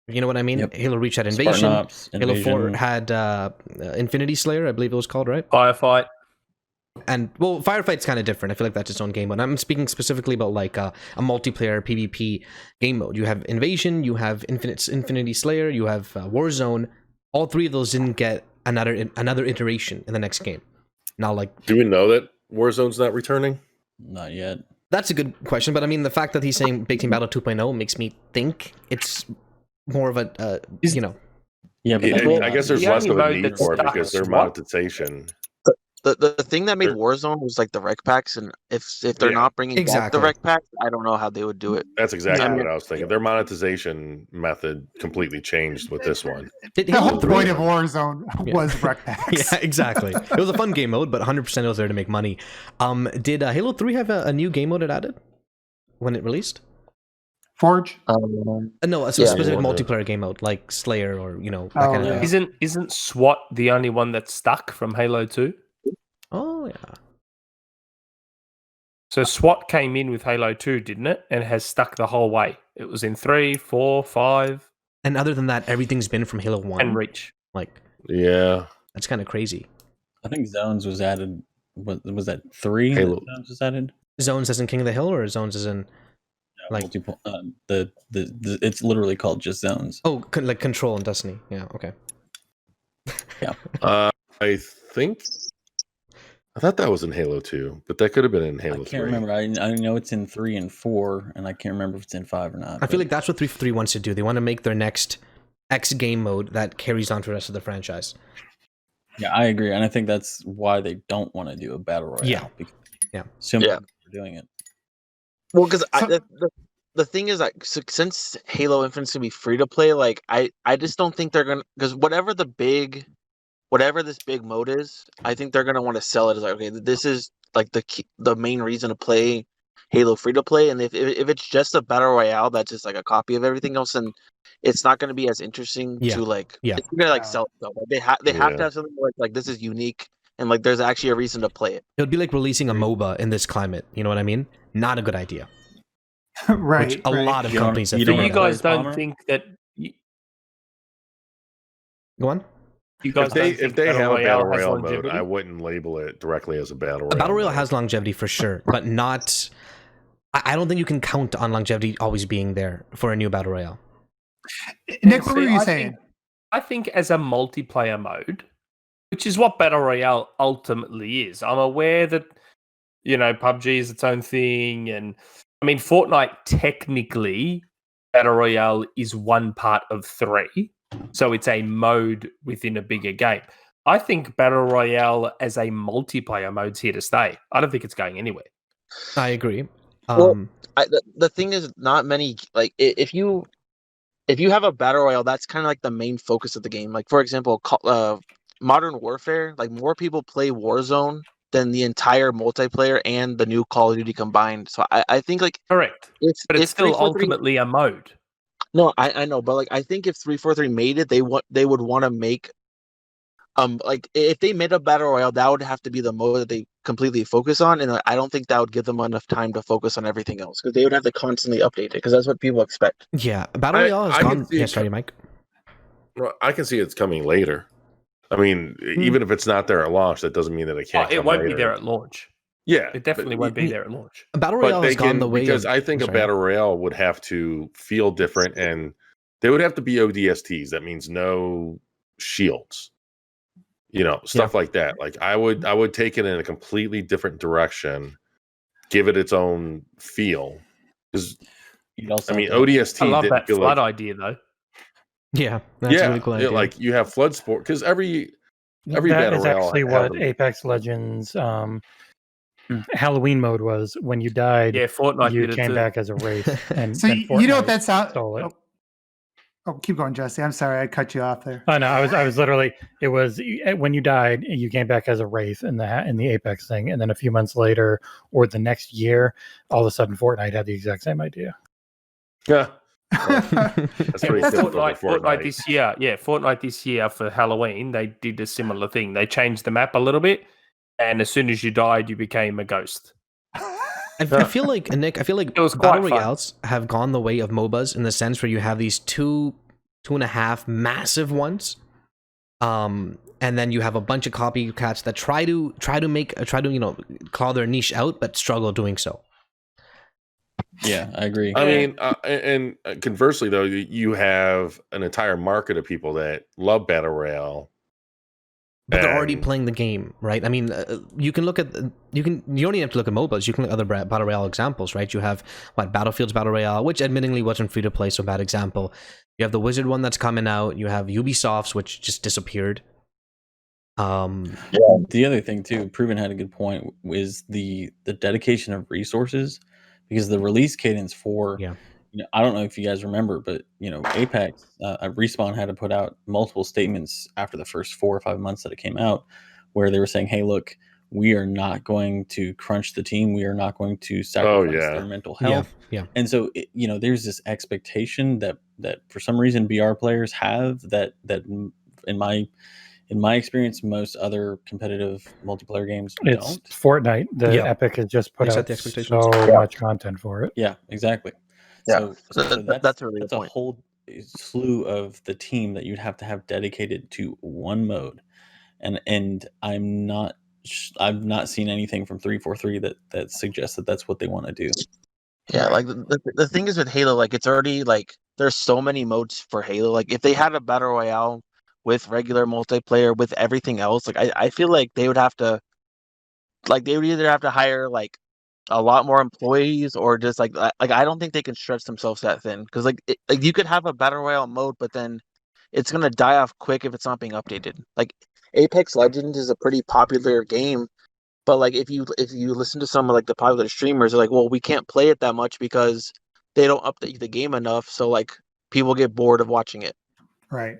You know what I mean? Yep. Halo Reach had Invasion. Halo 4 had Infinity Slayer, I believe it was called, right? Firefight. And, well, Firefight's kind of different. I feel like that's its own game mode. I'm speaking specifically about, like, a multiplayer PvP game mode. You have Invasion, you have Infinity Slayer, you have Warzone. All 3 of those didn't get another iteration in the next game. Now, like... Do we know that Warzone's not returning? Not yet. That's a good question, but I mean, the fact that he's saying Big Team Battle 2.0 makes me think it's more of a, Yeah, but I guess there's the less only of a mode need that's for it stuck because is their SWAT. monetization. The thing that made They're- Warzone was like the rec packs, and if they're Yeah. not bringing back Exactly. the rec packs, I don't know how they would do it. That's exactly Yeah. what I was thinking. Their monetization method completely changed with this one. Did The Halo whole 3 point of Warzone Yeah. was rec packs. Yeah, exactly. It was a fun game mode, but 100% it was there to make money. Did Halo 3 have a new game mode it added when it released? Forge. No, a Yeah. specific Yeah. multiplayer game mode like Slayer or that kind of yeah. thing. Isn't SWAT the only one that's stuck from Halo 2? Oh yeah. So SWAT came in with Halo 2, didn't it? And has stuck the whole way. It was in 3, 4, 5, And other than that, everything's been from Halo 1. and Reach. Like Yeah. that's kind of crazy. I think Zones was added. What was that? 3 Halo. that Zones was added. Zones as in King of the Hill, or Zones as in like Multiple. The it's literally called just Zones. like Control and Destiny. Yeah. Okay. I think I thought that was in Halo 2, but that could have been in Halo 3. I can't remember. I know it's in 3 and 4, and I can't remember if it's in 5 or not. I feel like that's what 343 wants to do. They want to make their next X game mode that carries on to the rest of the franchise. Yeah, I agree, and I think that's why they don't want to do a battle royale. Yeah. because Yeah. so many Yeah. people are doing it. Well, because So- the thing is, like, since Halo Infinite's gonna be free to play, like I just don't think they're gonna, because whatever this big mode is, I think they're gonna want to sell it as like, okay, this is like the main reason to play Halo free to play, and if it's just a battle royale that's just like a copy of everything else, then it's not gonna be as interesting Yeah. to like. Yeah. It's gonna like Yeah. sell it though. Like, they have Yeah. to have something where it's like this is unique and like there's actually a reason to play it. It would be like releasing a MOBA in this climate. You know what I mean? Not a good idea. Right. Which a right. lot of You don't- companies have you So don't you figured out. guys don't Bomber? think that... Go on. You guys don't If think they have a battle has royale mode, longevity? I wouldn't label it directly as a battle royale. A battle royale mode. has longevity for sure, but not. I don't think you can count on longevity always being there for a new battle royale. Nick, what were See, you I saying? think- I think as a multiplayer mode, which is what Battle Royale ultimately is. I'm aware that, PUBG is its own thing. And I mean, Fortnite technically, Battle Royale is one part of 3. So it's a mode within a bigger game. I think Battle Royale as a multiplayer mode's here to stay. I don't think it's going anywhere. I agree. Well, the thing is, not many, like, if you have a battle royale, that's kind of like the main focus of the game. Like, for example, Modern Warfare, like, more people play Warzone than the entire multiplayer and the new Call of Duty combined. So I think, like, Correct. But it's still 343 ultimately a mode. No, I know, but like, I think if 343 made it, they would want to make, like, if they made a battle royale, that would have to be the mode that they completely focus on, and I don't think that would give them enough time to focus on everything else, because they would have to constantly update it, because that's what people expect. yeah, battle I- royale has I can gone. see Yeah, it sorry, Mike. Well, I can see it's coming later. I mean, even if it's not there at launch, that doesn't mean that it can't. It come won't be later. there at launch. Yeah, It definitely won't be there at launch. A battle But royale they has gone can the way because of. I think a sorry. battle royale would have to feel different, and they would have to be ODSTs. That means no shields, stuff like that. Like I would take it in a completely different direction, give it its own feel. Because You'd also I mean, have to- ODST I love didn't that feel flood like idea, though. Yeah, that's a really cool idea. like you have flood sport because every That battle is royale actually have what them. Apex Legends Halloween mode was. When you died, Yeah, Fortnite you did it came too. back as a wraith. And So then you know what Fortnite that sounds. stole it. Oh, keep going, Jesse. I'm sorry, I cut you off there. Oh no, I was literally. It was when you died, you came back as a wraith in the Apex thing, and then a few months later, or the next year, all of a sudden Fortnite had the exact same idea. Yeah, that's pretty That's typical Fortnite, for Fortnite this year. Yeah, Fortnite this year for Halloween, they did a similar thing. They changed the map a little bit, and as soon as you died, you became a ghost. I feel like Nick. I feel like It was battle quite fun. royales have gone the way of MOBAs in the sense where you have these two and a half massive ones, and then you have a bunch of copycats that try to claw their niche out, but struggle doing so. Yeah, I agree. I mean, and conversely, though, you have an entire market of people that love battle royale, But they're already And- playing the game, right? I mean, you can look at you don't even have to look at MOBAs. You can look at other battle royale examples, right? You have Battlefield's battle royale, which admittedly wasn't free to play, so bad example. You have the Wizard one that's coming out. You have Ubisoft's, which just disappeared. The other thing too, Proven had a good point, is the dedication of resources, because the release cadence for I don't know if you guys remember, but Apex, Respawn had to put out multiple statements after the first 4 or 5 months that it came out, where they were saying, "Hey, look, we are not going to crunch the team. We are not going to sacrifice their mental health." And so, there's this expectation that for some reason BR players have that in my experience, most other competitive multiplayer games It's don't. Fortnite. Epic has just put out so much content for it. Yeah, exactly. Yeah. So That's a really good a point. whole slew of the team that you'd have to have dedicated to one mode, and I've not seen anything from 343 that suggests that that's what they want to do. Yeah, like the thing is with Halo, like it's already like there's so many modes for Halo. Like if they had a battle royale with regular multiplayer with everything else, like I feel like they would either have to hire like a lot more employees or just like I don't think they can stretch themselves that thin, because like you could have a battle royale mode, but then it's gonna die off quick if it's not being updated. Like Apex Legends is a pretty popular game, but like if you listen to some of like the popular streamers, they're like, well, we can't play it that much because they don't update the game enough, so like people get bored of watching it. Right.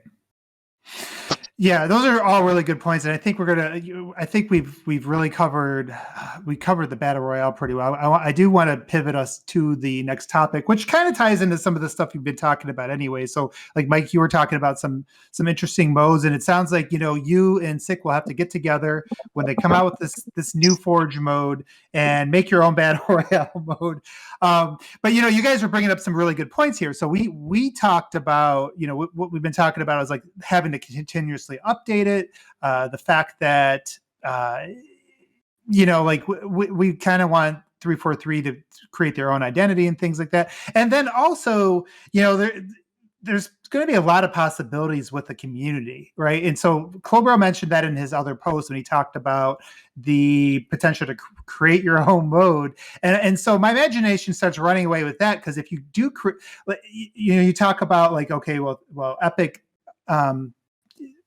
Yeah, those are all really good points, and I think I think we've really covered the battle royale pretty well. I do want to pivot us to the next topic, which kind of ties into some of the stuff you've been talking about anyway. So, like Mike, you were talking about some interesting modes, and it sounds like you and Sick will have to get together when they come out with this new Forge mode and make your own battle royale mode. But you guys were bringing up some really good points here. So we talked about what we've been talking about is like having to continuously update it. The fact that like we kind of want 343 to create their own identity and things like that. And then also there's going to be a lot of possibilities with the community, right? And so Clobro mentioned that in his other post when he talked about the potential to create your own mode. And so my imagination starts running away with that, because if you do, you talk about like, okay, well, Epic,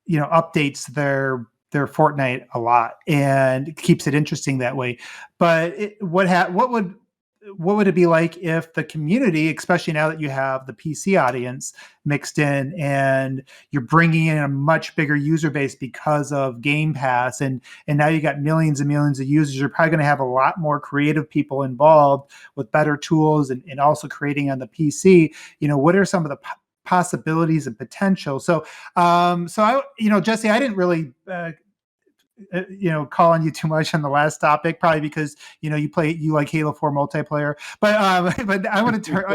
updates their Fortnite a lot and keeps it interesting that way. But what would it be like if the community, especially now that you have the PC audience mixed in and you're bringing in a much bigger user base because of Game Pass, and now you got millions and millions of users, you're probably going to have a lot more creative people involved with better tools and also creating on the PC. What are some of the possibilities and potential? So I, Jesse, I didn't really call on you too much on the last topic, probably because you like Halo 4 multiplayer, but I want to turn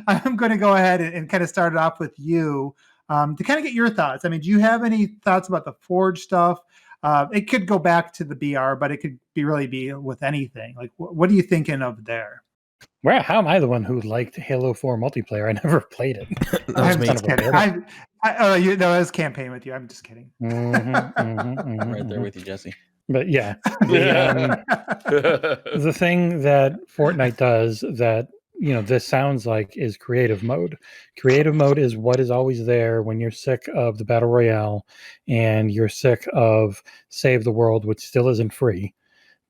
I'm going to go ahead and kind of start it off with you to kind of get your thoughts. I mean, do you have any thoughts about the Forge stuff? It could go back to the BR, but it could be with anything. Like, what are you thinking of there? Well, how am I the one who liked Halo 4 multiplayer? I never played it. I'm just kidding. I was campaigning with you. I'm just kidding. I'm right there with you, Jesse. But yeah, the thing that Fortnite does that this sounds like is creative mode. Creative mode is what is always there when you're sick of the battle royale and you're sick of Save the World, which still isn't free.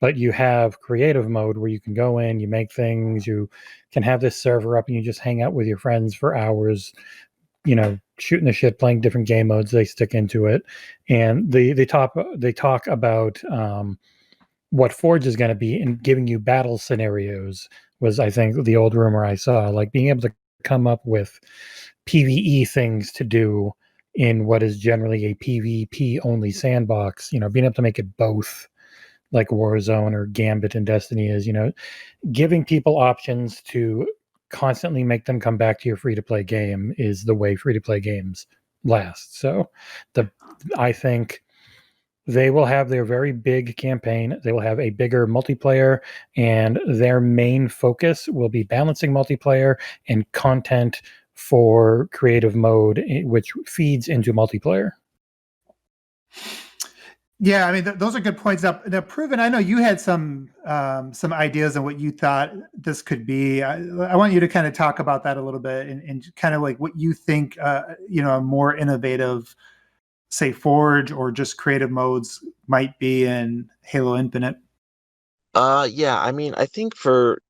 But you have creative mode where you can go in, you make things, you can have this server up and you just hang out with your friends for hours, shooting the shit, playing different game modes. They stick into it. And they talk about what Forge is going to be and giving you battle scenarios was, I think, the old rumor I saw, like being able to come up with PvE things to do in what is generally a PvP only sandbox, being able to make it both, like Warzone or Gambit and Destiny is, giving people options to constantly make them come back to your free-to-play game is the way free-to-play games last. So I think they will have their very big campaign. They will have a bigger multiplayer, and their main focus will be balancing multiplayer and content for creative mode, which feeds into multiplayer. Yeah, I mean, those are good points. Now, Proven, I know you had some ideas on what you thought this could be. I want you to kind of talk about that a little bit and kind of like what you think, a more innovative, say, Forge or just creative modes might be in Halo Infinite. Yeah, I mean, I think for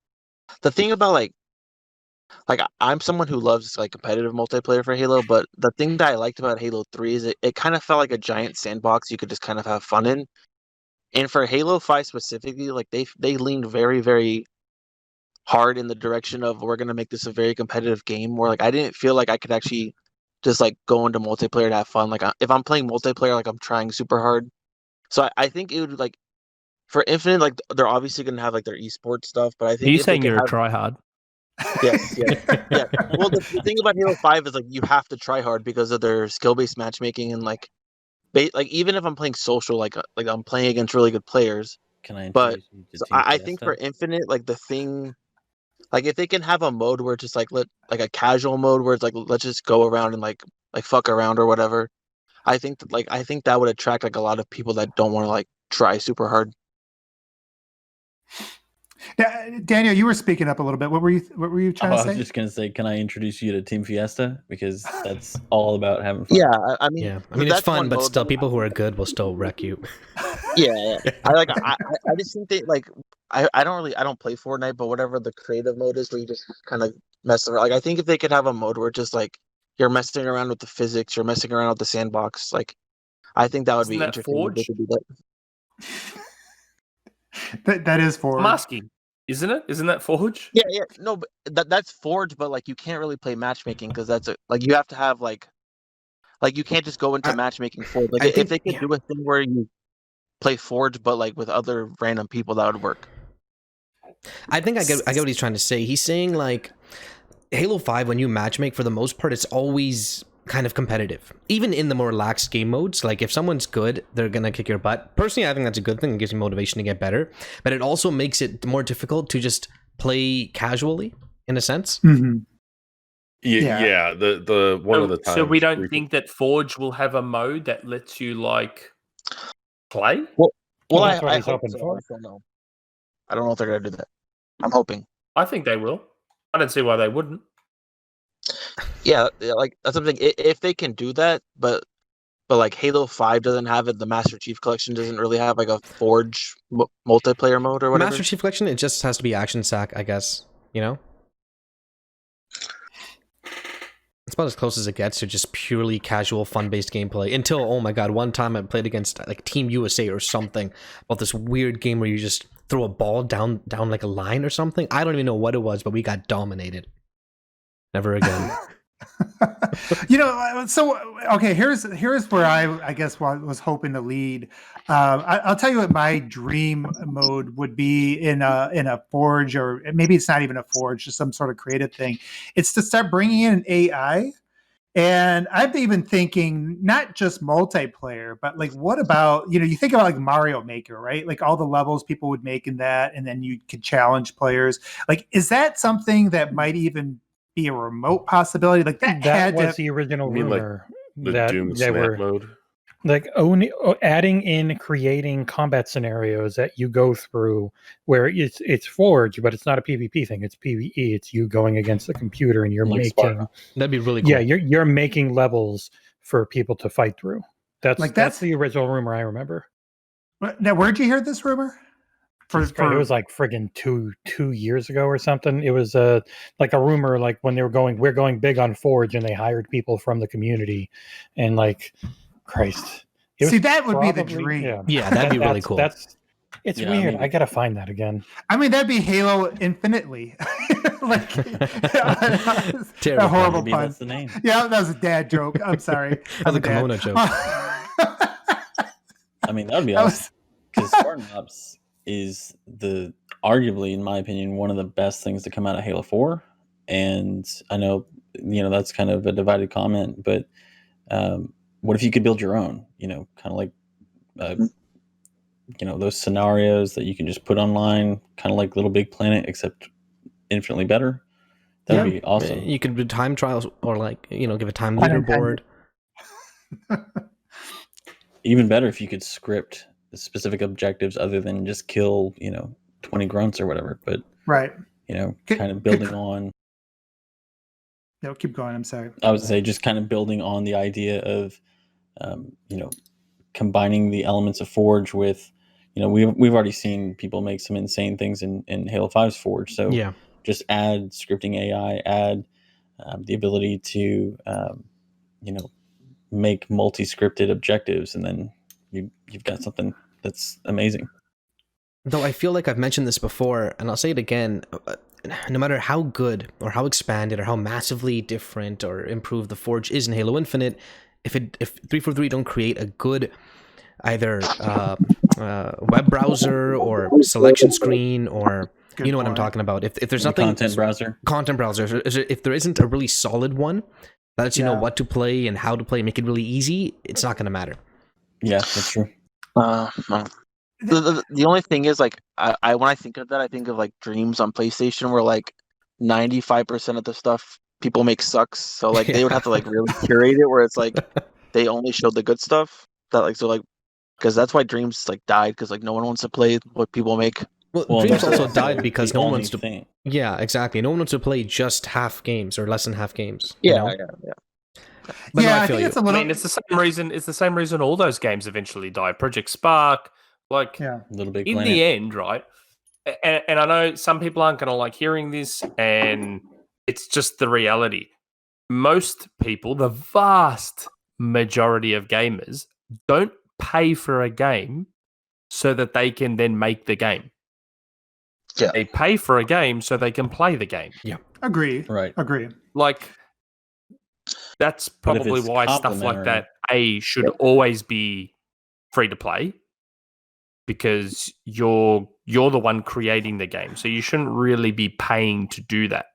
the thing about I'm someone who loves like competitive multiplayer for Halo, but the thing that I liked about Halo 3 is it kind of felt like a giant sandbox you could just kind of have fun in. And for Halo 5 specifically, like they leaned very, very hard in the direction of we're gonna make this a very competitive game where like I didn't feel like I could actually just like go into multiplayer to have fun. Like if I'm playing multiplayer, like I'm trying super hard. So I think it would like for Infinite, like they're obviously gonna have like their esports stuff, but I Are think you if they saying could you're a have tryhard? yes, yeah. Well, the thing about Halo 5 is like you have to try hard because of their skill-based matchmaking and like like even if I'm playing social, like I'm playing against really good players. Can I But introduce you to so Team I think for Fiesta? Infinite, like the thing, like if they can have a mode where it's just like a casual mode where it's like let's just go around and like fuck around or whatever. I think that would attract like a lot of people that don't want to like try super hard. Yeah, Daniel, you were speaking up a little bit. What were you trying Oh, to I was say? just gonna say, can I introduce you to Team Fiesta? Because that's all about having fun. Yeah, I mean, Yeah, I mean it's that's fun, one but mode. still, people who are good will still wreck you. Yeah. I just think they like I don't play Fortnite, but whatever the creative mode is where you just kind of mess around. Like I think if they could have a mode where just like you're messing around with the physics, you're messing around with the sandbox, like I think that would Isn't be that interesting if they Forge? could do that. That is I'm Forge. asking, isn't it? Isn't that Forge? Yeah, no, but that's Forge, but like you can't really play matchmaking because that's like you have to have like you can't just go into I, matchmaking Forge. Like I if think they could do a thing where you play Forge, but like with other random people, that would work. I think I get what he's trying to say. He's saying like Halo 5, when you matchmake, for the most part, it's always kind of competitive. Even in the more relaxed game modes, like if someone's good, they're gonna kick your butt. Personally, I think that's a good thing. It gives you motivation to get better. But it also makes it more difficult to just play casually, in a sense. Mhm. Yeah. The one of the times. So we don't think that Forge will have a mode that lets you like play? Well, that's what I he's hope hoping so. for. I just don't know. I don't know if they're gonna do that. I'm hoping. I think they will. I don't see why they wouldn't. Yeah, like that's something. If they can do that, but like Halo 5 doesn't have it. The Master Chief Collection doesn't really have like a Forge multiplayer mode or whatever. Master Chief Collection, it just has to be action sack, I guess. You know? It's about as close as it gets to just purely casual, fun-based gameplay. Until, oh my god, one time I played against like Team USA or something about this weird game where you just throw a ball down like a line or something. I don't even know what it was, but we got dominated. Never again. So okay, here's where I guess was hoping to lead. I'll tell you what my dream mode would be in a Forge, or maybe it's not even a Forge, just some sort of creative thing. It's to start bringing in an AI. And I've even thinking not just multiplayer, but like what about, you think about like Mario Maker, right? Like all the levels people would make in that, and then you could challenge players. Like, is that something that might even be a remote possibility? Like That was the original You mean like rumor the that Doom they snap were mode? like adding in creating combat scenarios that you go through where it's Forge, but it's not a PvP thing. It's PvE. It's you going against the computer and you're Like making. Sparta. That'd be really cool. Yeah, you're making levels for people to fight through. Like That's the original rumor I remember. Now, where'd you hear this rumor? It was like friggin' two years ago or something. It was like a rumor, like when we're going big on Forge, and they hired people from the community, and like, Christ, See, that would be the dream. Yeah, that'd be really cool. It's Yeah, weird. I mean- I gotta find that again. I mean, that'd be Halo Infinitely. Like Terrible a horrible Maybe pun. that's the name. Yeah, that was a dad joke. I'm sorry. That was a kimono joke. I mean, that would be That awesome. Because Spartan Ops is arguably, in my opinion, one of the best things to come out of Halo 4. And I know, that's kind of a divided comment, but what if you could build your own, kind of like, those scenarios that you can just put online, kind of like Little Big Planet, except infinitely better. That would be awesome. You could do time trials or like, give a time Pun leaderboard. even better if you could script the specific objectives other than just kill 20 grunts or whatever, but Right. kind of building on. No, keep going. I'm sorry. I would say just kind of building on the idea of combining the elements of Forge with, we've already seen people make some insane things in Halo 5's Forge. So Yeah. just add scripting AI, add the ability to, make multi-scripted objectives, and then you've got something that's amazing. Though I feel like I've mentioned this before, and I'll say it again, no matter how good or how expanded or how massively different or improved the Forge is in Halo Infinite, if 343 don't create a good either web browser or selection screen, or Good you know what I'm point. talking about. If there's The nothing content browser. if there isn't a really solid one that lets you know Yeah. what to play and how to play, make it really easy, it's not going to matter. Yeah, that's true. The only thing is, like, I when I think of that, I think of like Dreams on PlayStation, where like 95% of the stuff people make sucks. So like they would have to like really curate it, where it's like they only showed the good stuff. That like so like because that's why Dreams like died, because like no one wants to play what people make. Well, Well, Dreams that's also died because the no one only wants to. thing. Yeah, exactly. No one wants to play just half games or less than half games. you know? Yeah. But no, Yeah, I I feel think you. it's a little. I mean, it's the same reason. It's the same reason all those games eventually die. Project Spark, like Yeah. Little Big in Planet. the end, right? And I know some people aren't going to like hearing this, and it's just the reality. Most people, the vast majority of gamers, don't pay for a game so that they can then make the game. Yeah. They pay for a game so they can play the game. Agree. Right. Agree. Like, that's But if probably it's why stuff like that should always be free to play, because you're the one creating the game, so you shouldn't really be paying to do that.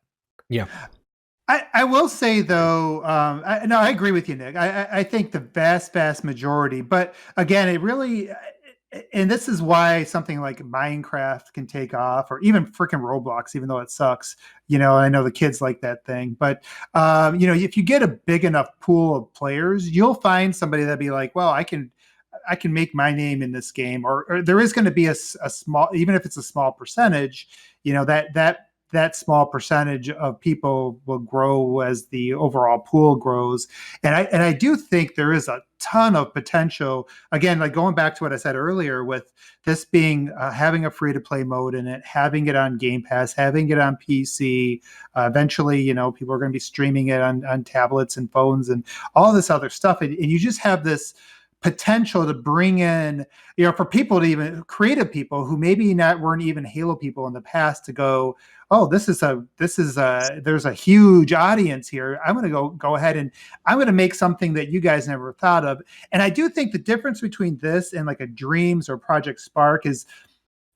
Yeah. I will say though, I agree with you, Nick. I think the vast majority, but again, it really, and this is why something like Minecraft can take off, or even freaking Roblox, even though it sucks. I know the kids like that thing, but if you get a big enough pool of players, you'll find somebody that'd be like, well, I can make my name in this game, or there is going to be a small, even if it's a small percentage, that small percentage of people will grow as the overall pool grows. And I do think there is a ton of potential. Again, like going back to what I said earlier, with this being having a free to play mode in it, having it on Game Pass, having it on PC, eventually, people are going to be streaming it on tablets and phones and all this other stuff. And you just have this potential to bring in, for people to even creative people who maybe weren't even Halo people in the past, to go, oh, there's a huge audience here. I'm going to go ahead and I'm going to make something that you guys never thought of. And I do think the difference between this and like a Dreams or Project Spark is,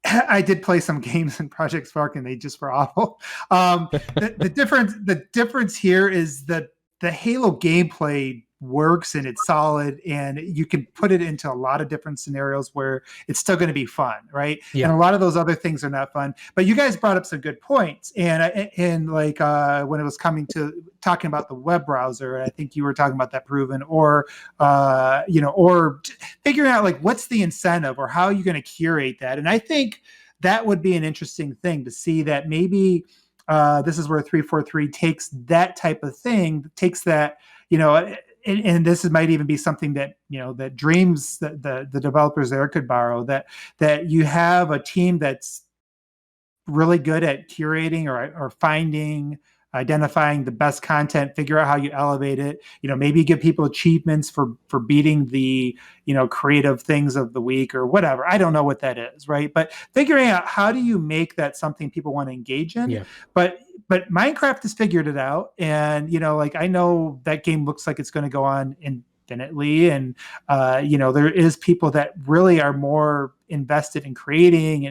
I did play some games in Project Spark and they just were awful. The difference here is that the Halo gameplay works and it's solid, and you can put it into a lot of different scenarios where it's still going to be fun, right? Yeah. And a lot of those other things are not fun. But you guys brought up some good points, and like when it was coming to talking about the web browser, I think you were talking about that Proven, or or figuring out like what's the incentive or how are you going to curate that. And I think that would be an interesting thing to see, that maybe this is where 343 takes that type of thing, takes that, and this might even be something that that Dreams, the developers there could borrow, that you have a team that's really good at curating or identifying the best content, figure out how you elevate it, maybe give people achievements for beating the creative things of the week or whatever. I don't know what that is, right? But figuring out how do you make that something people want to engage in. Yeah. But Minecraft has figured it out, and like I know that game looks like it's going to go on infinitely, and there is people that really are more invested in creating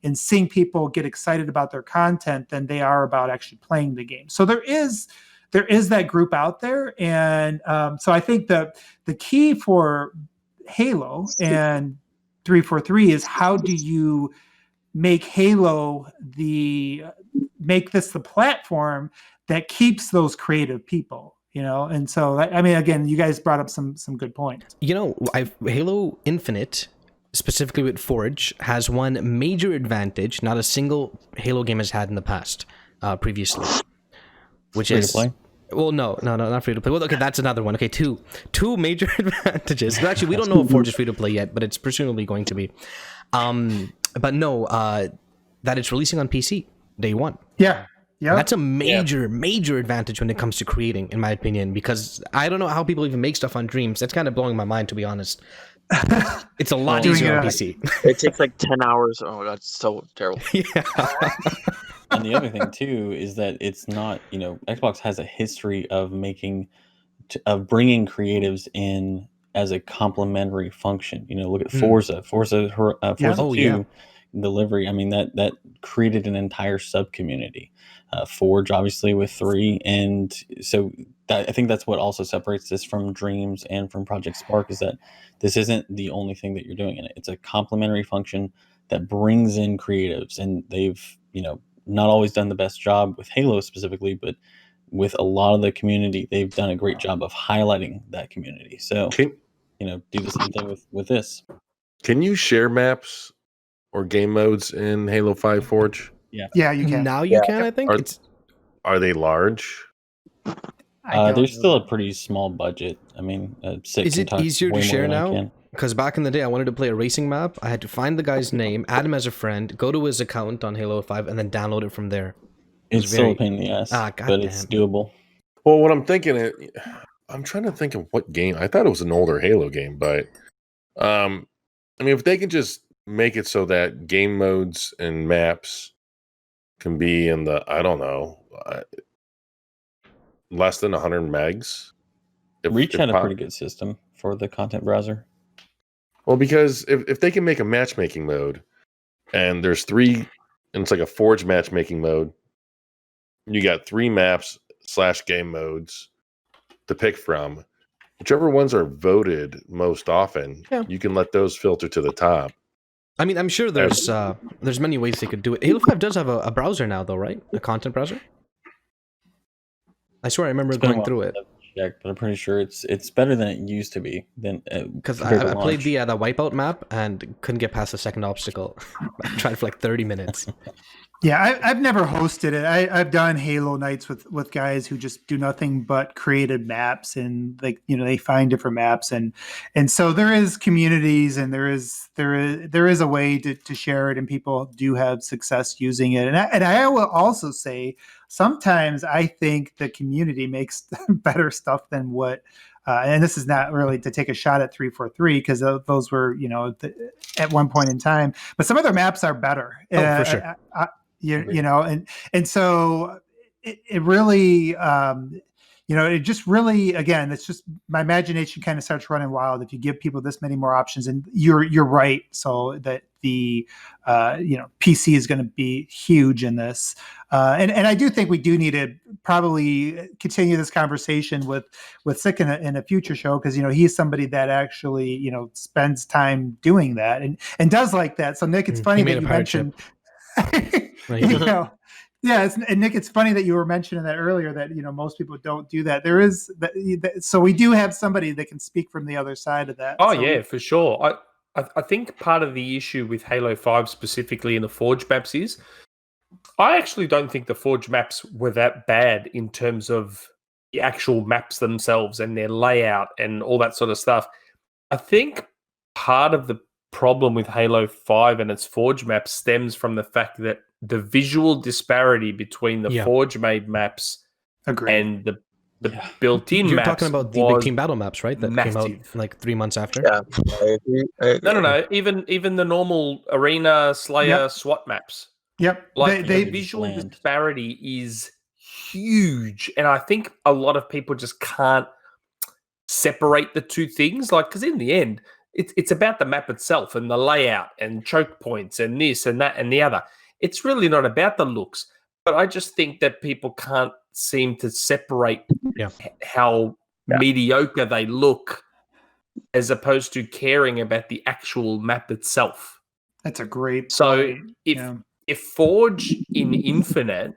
and seeing people get excited about their content than they are about actually playing the game. So there is that group out there, and so I think the key for Halo and 343 is, how do you make Halo make this the platform that keeps those creative people, And so I mean, again, you guys brought up some good points. Halo Infinite, specifically with Forge, has one major advantage not a single Halo game has had in the past previously, which Free to is play? well, no, not free to play. Well, okay, that's another one. Okay, two major advantages. Actually, we don't know if Forge is free to play yet, but it's presumably going to be. But no, that it's releasing on PC day one. Yeah. That's a major advantage when it comes to creating, in my opinion, because I don't know how people even make stuff on Dreams. That's kind of blowing my mind, to be honest. It's a lot easier on PC. It takes like 10 hours. Oh my god, it's so terrible. Yeah. And the other thing too is that it's not, Xbox has a history of bringing creatives in as a complementary function. Look at Forza 2 delivery. I mean, that created an entire sub community. Forge, obviously, with 3, and so I think that's what also separates this from Dreams and from Project Spark, is that this isn't the only thing that you're doing in it. It's a complementary function that brings in creatives, and they've not always done the best job with Halo specifically, but with a lot of the community, they've done a great job of highlighting that community. So, do the same thing with this. Can you share maps or game modes in Halo 5 Forge? Yeah, you can. Now you can, I think. Are they large? There's still a pretty small budget. I mean, is it easier to share now? Because back in the day, I wanted to play a racing map. I had to find the guy's name, add him as a friend, go to his account on Halo 5, and then download it from there. It's still a pain in the ass, but it's doable. Well, what I'm thinking is, I'm trying to think of what game. I thought it was an older Halo game, but I mean, if they can just make it so that game modes and maps can be in the, I don't know, less than 100 megs. Reach had a pretty good system for the content browser. Well, because if they can make a matchmaking mode, and there's 3, and it's like a Forge matchmaking mode, you got 3 maps / game modes to pick from. Whichever ones are voted most often, you can let those filter to the top. I mean, I'm sure there's many ways they could do it. Halo 5 does have a browser now, though, right? A content browser? I swear I remember going through it. But I'm pretty sure it's better than it used to be. Because I played the Wipeout map and couldn't get past the second obstacle. I tried for like 30 minutes. Yeah, I've never hosted it. I've done Halo nights with guys who just do nothing but created maps, and they find different maps, and so there is communities, and there is a way to share it, and people do have success using it. And I will also say, sometimes I think the community makes better stuff than what. And this is not really to take a shot at 343, because those were at one point in time, but some of their maps are better. Oh, for sure. And so it really, it just really, again, it's just my imagination kind of starts running wild if you give people this many more options. And you're right, so that the PC is going to be huge in this, and I do think we do need to probably continue this conversation with Sick in a future show, because he's somebody that actually spends time doing that and does like that. So Nick, it's funny that you mentioned. Right. And Nick, it's funny that you were mentioning that earlier, that most people don't do that. There is so we do have somebody that can speak from the other side of that. For sure. I think part of the issue with Halo 5 specifically in the Forge maps is, I actually don't think the Forge maps were that bad in terms of the actual maps themselves and their layout and all that sort of stuff. I think part of the problem with Halo 5 and its Forge maps stems from the fact that the visual disparity between the Forge made maps and the built-in You're maps. You're talking about the big team battle maps, right? That came out like 3 months after. Yeah, I agree. No. Even the normal Arena, Slayer, SWAT maps. Yep. The visual disparity is huge, and I think a lot of people just can't separate the two things. Because in the end, it's about the map itself and the layout and choke points and this and that and the other. It's really not about the looks, but I just think that people can't seem to separate how mediocre they look, as opposed to caring about the actual map itself. That's a great point. If Forge in Infinite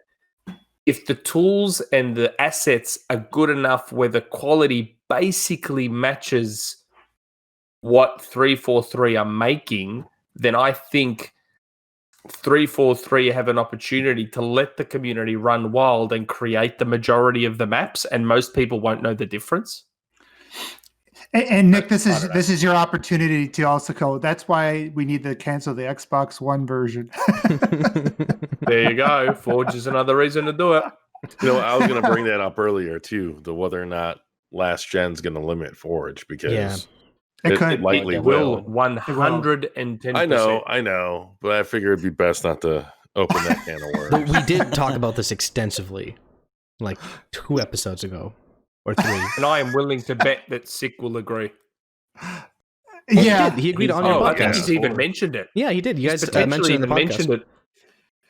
if the tools and the assets are good enough where the quality basically matches what 343 are making, then I think 343 have an opportunity to let the community run wild and create the majority of the maps, and most people won't know the difference. And Nick, this is your opportunity to also go. That's why we need to cancel the Xbox One version. There you go. Forge is another reason to do it. I was going to bring that up earlier too, the whether or not last gen's going to limit Forge, because it likely will. 110%. I know, but I figure it'd be best not to open that can of worms. But we did talk about this extensively, like 2 episodes ago. Or 3. And I am willing to bet that Sick will agree. Yeah. He agreed on your podcast. I think he's even mentioned it. Yeah, he did. You guys potentially mentioned even mentioned it.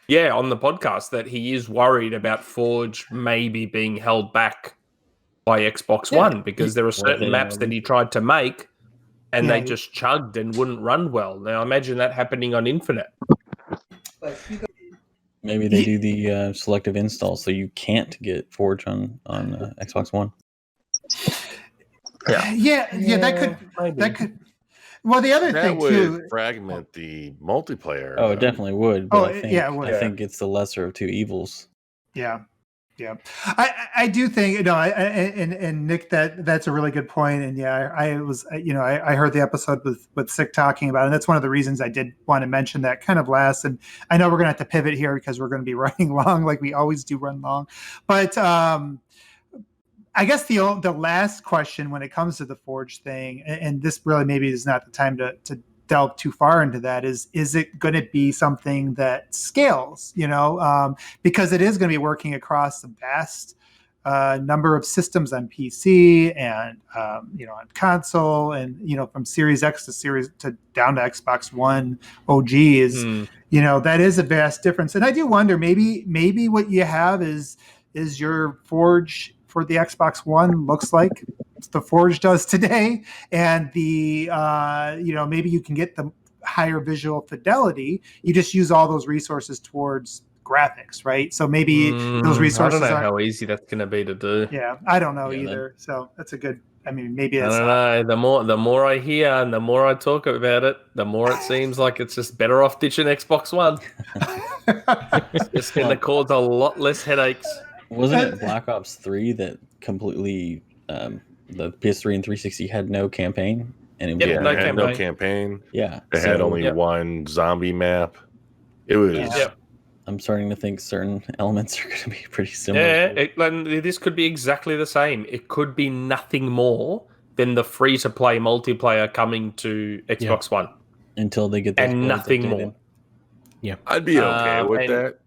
Yeah, on the podcast, that he is worried about Forge maybe being held back by Xbox One, because there are certain maps that he tried to make and they just chugged and wouldn't run well. Now imagine that happening on Infinite. Maybe they do the selective install, so you can't get Forge on Xbox One. Yeah, that could. Well, the other thing would too, fragment the multiplayer. Oh, it definitely would. But it would. I think it's the lesser of 2 evils. Yeah. I do think, and Nick, that's a really good point. And I heard the episode with Sick talking about it, and that's one of the reasons I did want to mention that kind of last. And I know we're going to have to pivot here because we're going to be running long, like we always do run long. But I guess the last question when it comes to the Forge thing, and this really maybe is not the time to delve too far into that, is it going to be something that scales, because it is going to be working across a vast number of systems on PC and, on console, and, from Series X to down to Xbox One OG is, that is a vast difference. And I do wonder, maybe what you have is your Forge for the Xbox One looks like the Forge does today, and the maybe you can get the higher visual fidelity. You just use all those resources towards graphics, right? So maybe those resources. I don't know how easy that's going to be to do. Yeah, I don't know either. So that's a good. I mean, maybe that's. I don't know. The more I hear and the more I talk about it, the more it seems like it's just better off ditching Xbox One. It's going to cause a lot less headaches. Wasn't it Black Ops 3 that completely the PS3 and 360 had no campaign? And it had no campaign. Yeah. It had only one zombie map. It was. Yeah. I'm starting to think certain elements are going to be pretty similar. Yeah, this could be exactly the same. It could be nothing more than the free-to-play multiplayer coming to Xbox One. Until they get those and nothing updated. more. Yeah. I'd be okay with that.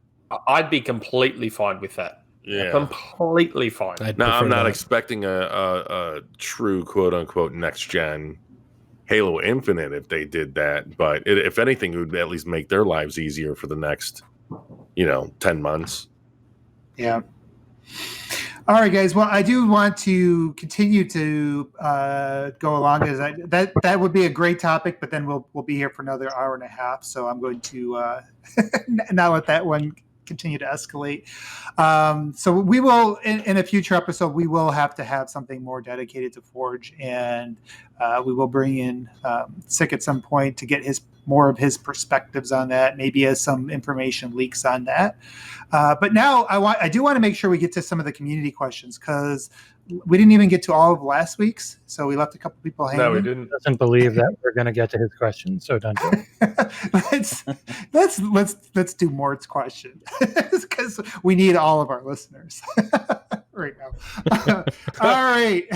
I'd be completely fine with that. Yeah, completely fine. Now, I'm not expecting a true quote unquote next gen Halo Infinite if they did that, but if anything, it would at least make their lives easier for the next, 10 months. Yeah. All right, guys. Well, I do want to continue to go along as that would be a great topic, but then we'll be here for another hour and a half. So I'm going to not let that one continue to escalate. So we will, in a future episode, we will have to have something more dedicated to Forge, and we will bring in Sick at some point to get more of his perspectives on that, maybe as some information leaks on that. But now I do want to make sure we get to some of the community questions, because we didn't even get to all of last week's, so we left a couple people hanging. No, we didn't. Doesn't believe that we're going to get to his question, so don't do it. let's do Mort's question, because we need all of our listeners right now. All right.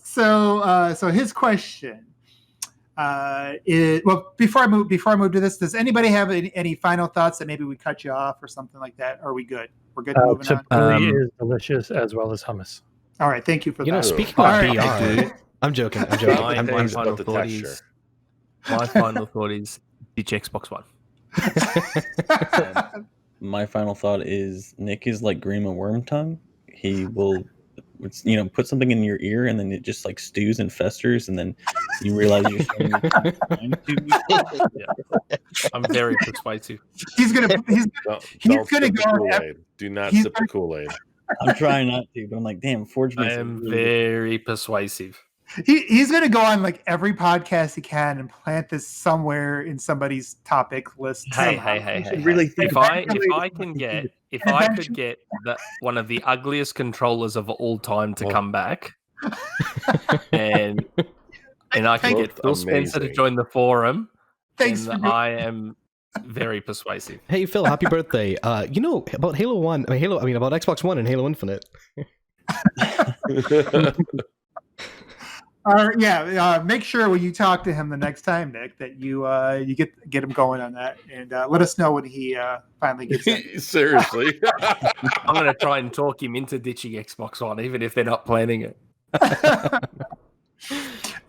So his question is, well, before I move to this, does anybody have any final thoughts that maybe we cut you off or something like that? Are we good? We're good moving on. Chipotle is delicious, as well as hummus. All right, thank you for that. Speaking of BR, I'm joking. My final thought is ditch Xbox One. My final thought is Nick is like Grima Wormtongue. He will it's, put something in your ear and then it just like stews and festers, and then you realize you're starting to I'm very persuasive. He's gonna Don't go sip the on. Kool-Aid. Do not he's sip the Kool-Aid. I'm trying not to, but I'm like, damn, Forge I makes it am really good. very persuasive. He's gonna go on like every podcast he can and plant this somewhere in somebody's topic list. Hey, really think if I could get one of the ugliest controllers of all time to come back, and I can get Phil Spencer to join the forum, Thanks then I am very persuasive. Hey Phil, happy birthday. About Halo 1, about Xbox One and Halo Infinite. Make sure when you talk to him the next time, Nick, that you get him going on that, and let us know when he finally gets in. Seriously. I'm going to try and talk him into ditching Xbox One, even if they're not planning it.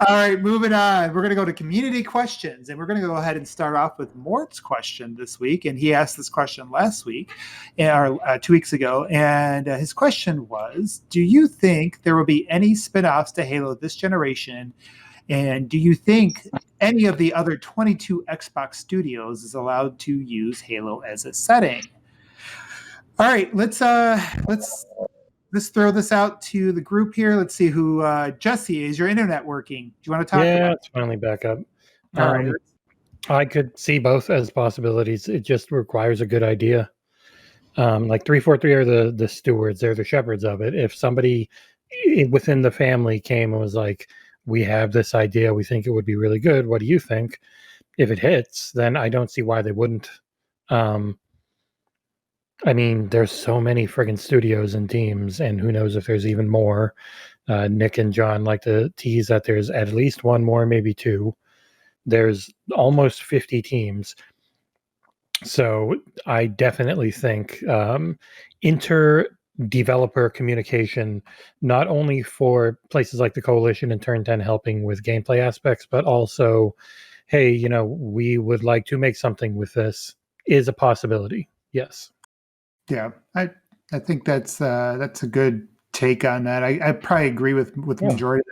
All right, moving on. We're going to go to community questions, and we're going to go ahead and start off with Mort's question this week. And he asked this question last week, or 2 weeks ago. And his question was, do you think there will be any spin-offs to Halo this generation? And do you think any of the other 22 Xbox studios is allowed to use Halo as a setting? All right, let's throw this out to the group here. Let's see who Jesse, is your internet working? Do you want to talk about it? It's finally back up. All right. I could see both as possibilities. It just requires a good idea. Like 343 are the stewards, they're the shepherds of it. If somebody within the family came and was like, we have this idea, we think it would be really good, what do you think? If it hits, then I don't see why they wouldn't. There's so many friggin' studios and teams, and who knows if there's even more. Nick and John like to tease that there's at least one more, maybe two. There's almost 50 teams. So I definitely think inter-developer communication, not only for places like the Coalition and Turn 10 helping with gameplay aspects, but also, hey, we would like to make something with this, is a possibility. Yes. Yeah, I think that's a good take on that. I probably agree with the majority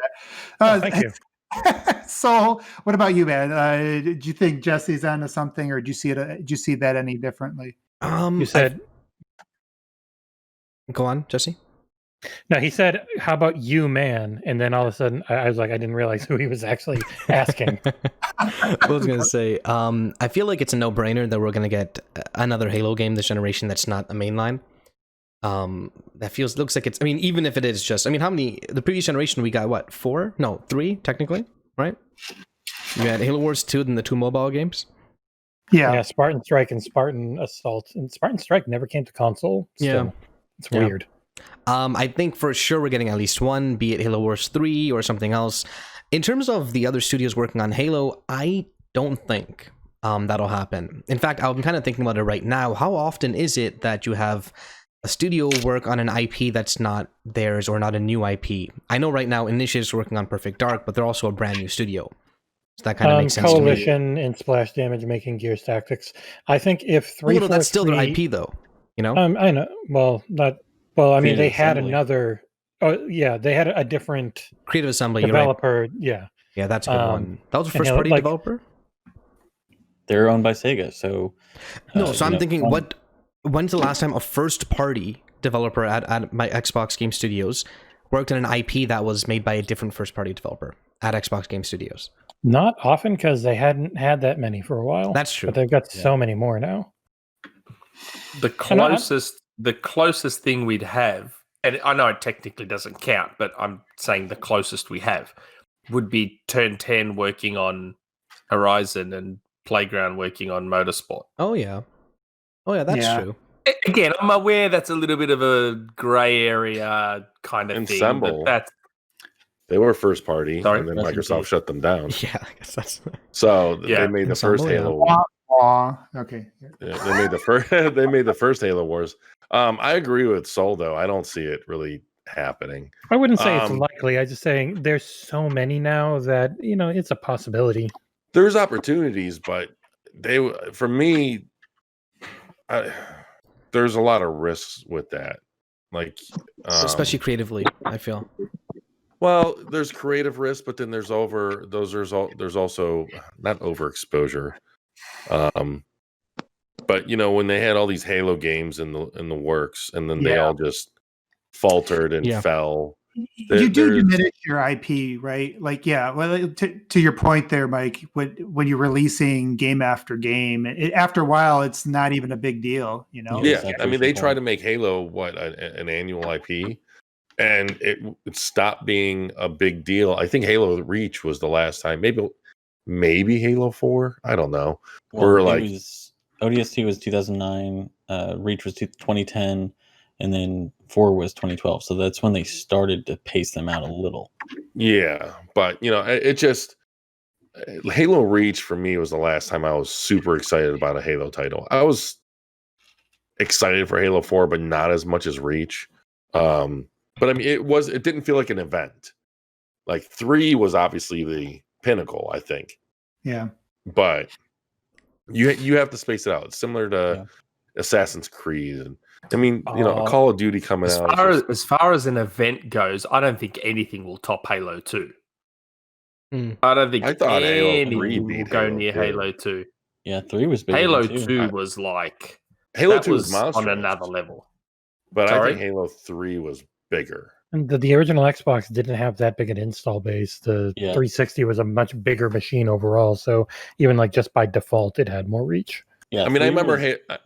of that. Thank you. So, what about you, man? Did you think Jesse's onto something, or did you see it? Did you see that any differently? You said. Go on, Jesse. No, he said, "How about you, man?" And then all of a sudden, I was like, I didn't realize who he was actually asking. I was gonna say, I feel like it's a no-brainer that we're gonna get another Halo game this generation that's not a mainline. Looks like it's. Even if it is just, how many? The previous generation we got what? 4? No, 3 technically, right? We had Halo Wars 2, then the 2 mobile games. Yeah, Spartan Strike and Spartan Assault, and Spartan Strike never came to console. Still. It's weird. I think for sure we're getting at least one, be it Halo Wars 3 or something else. In terms of the other studios working on Halo, I don't think that'll happen. In fact, I'm kind of thinking about it right now. How often is it that you have a studio work on an IP that's not theirs or not a new IP? I know right now Initiative's working on Perfect Dark, but they're also a brand new studio. So that kind of makes sense to me. Coalition and Splash Damage making Gears Tactics. I think if 343... that's still their IP, though. I know. Well, not... Well, Creative they had Assembly. another... Oh, yeah, they had a different... Creative Assembly, developer, right. Yeah. Yeah, that's a good one. That was a first-party developer? They're owned by Sega, so... No, so I'm thinking, when's the last time a first-party developer at my Xbox Game Studios worked on an IP that was made by a different first-party developer at Xbox Game Studios? Not often, because they hadn't had that many for a while. That's true. But they've got so many more now. The closest thing we'd have, and I know it technically doesn't count, but I'm saying the closest we have would be Turn 10 working on Horizon and Playground working on Motorsport. Oh yeah, that's true. Again, I'm aware that's a little bit of a grey area kind of Ensemble. thing, but They were first party, Sorry? and then Microsoft shut them down. Yeah, I guess that's... So they made the first Halo. Okay. Yeah, they made the first. They made the first Halo Wars. I agree with Sol, though. I don't see it really happening. I wouldn't say it's likely. I'm just saying there's so many now that it's a possibility. There's opportunities, but for me, there's a lot of risks with that. Like, especially creatively, I feel. well, there's creative risk, but then there's also not overexposure. But when they had all these Halo games in the works, and then they all just faltered and fell. You do diminish your IP, right? Like, yeah. Well, to your point there, Mike, when you're releasing game after game, after a while, it's not even a big deal, Yeah, I mean, they try to make Halo an annual IP, and it stopped being a big deal. I think Halo Reach was the last time. Maybe Halo 4. I don't know. Well, ODST was 2009. Reach was 2010. And then 4 was 2012. So that's when they started to pace them out a little. Yeah, but it just Halo Reach for me was the last time I was super excited about a Halo title. I was excited for Halo 4, but not as much as Reach. But I mean, it didn't feel like an event. Like 3 was obviously the pinnacle, I think. Yeah. But you have to space it out. It's similar to Assassin's Creed, and I mean, a Call of Duty coming out. As far as an event goes, I don't think anything will top Halo 2. I don't think anything will go near Halo 2. Yeah, 3 was big. Halo 2 was like Halo 2 was on another level. But I think Halo 3 was bigger. And the original Xbox didn't have that big an install base. The 360 was a much bigger machine overall. So even like just by default, it had more reach. Yeah, I mean, I remember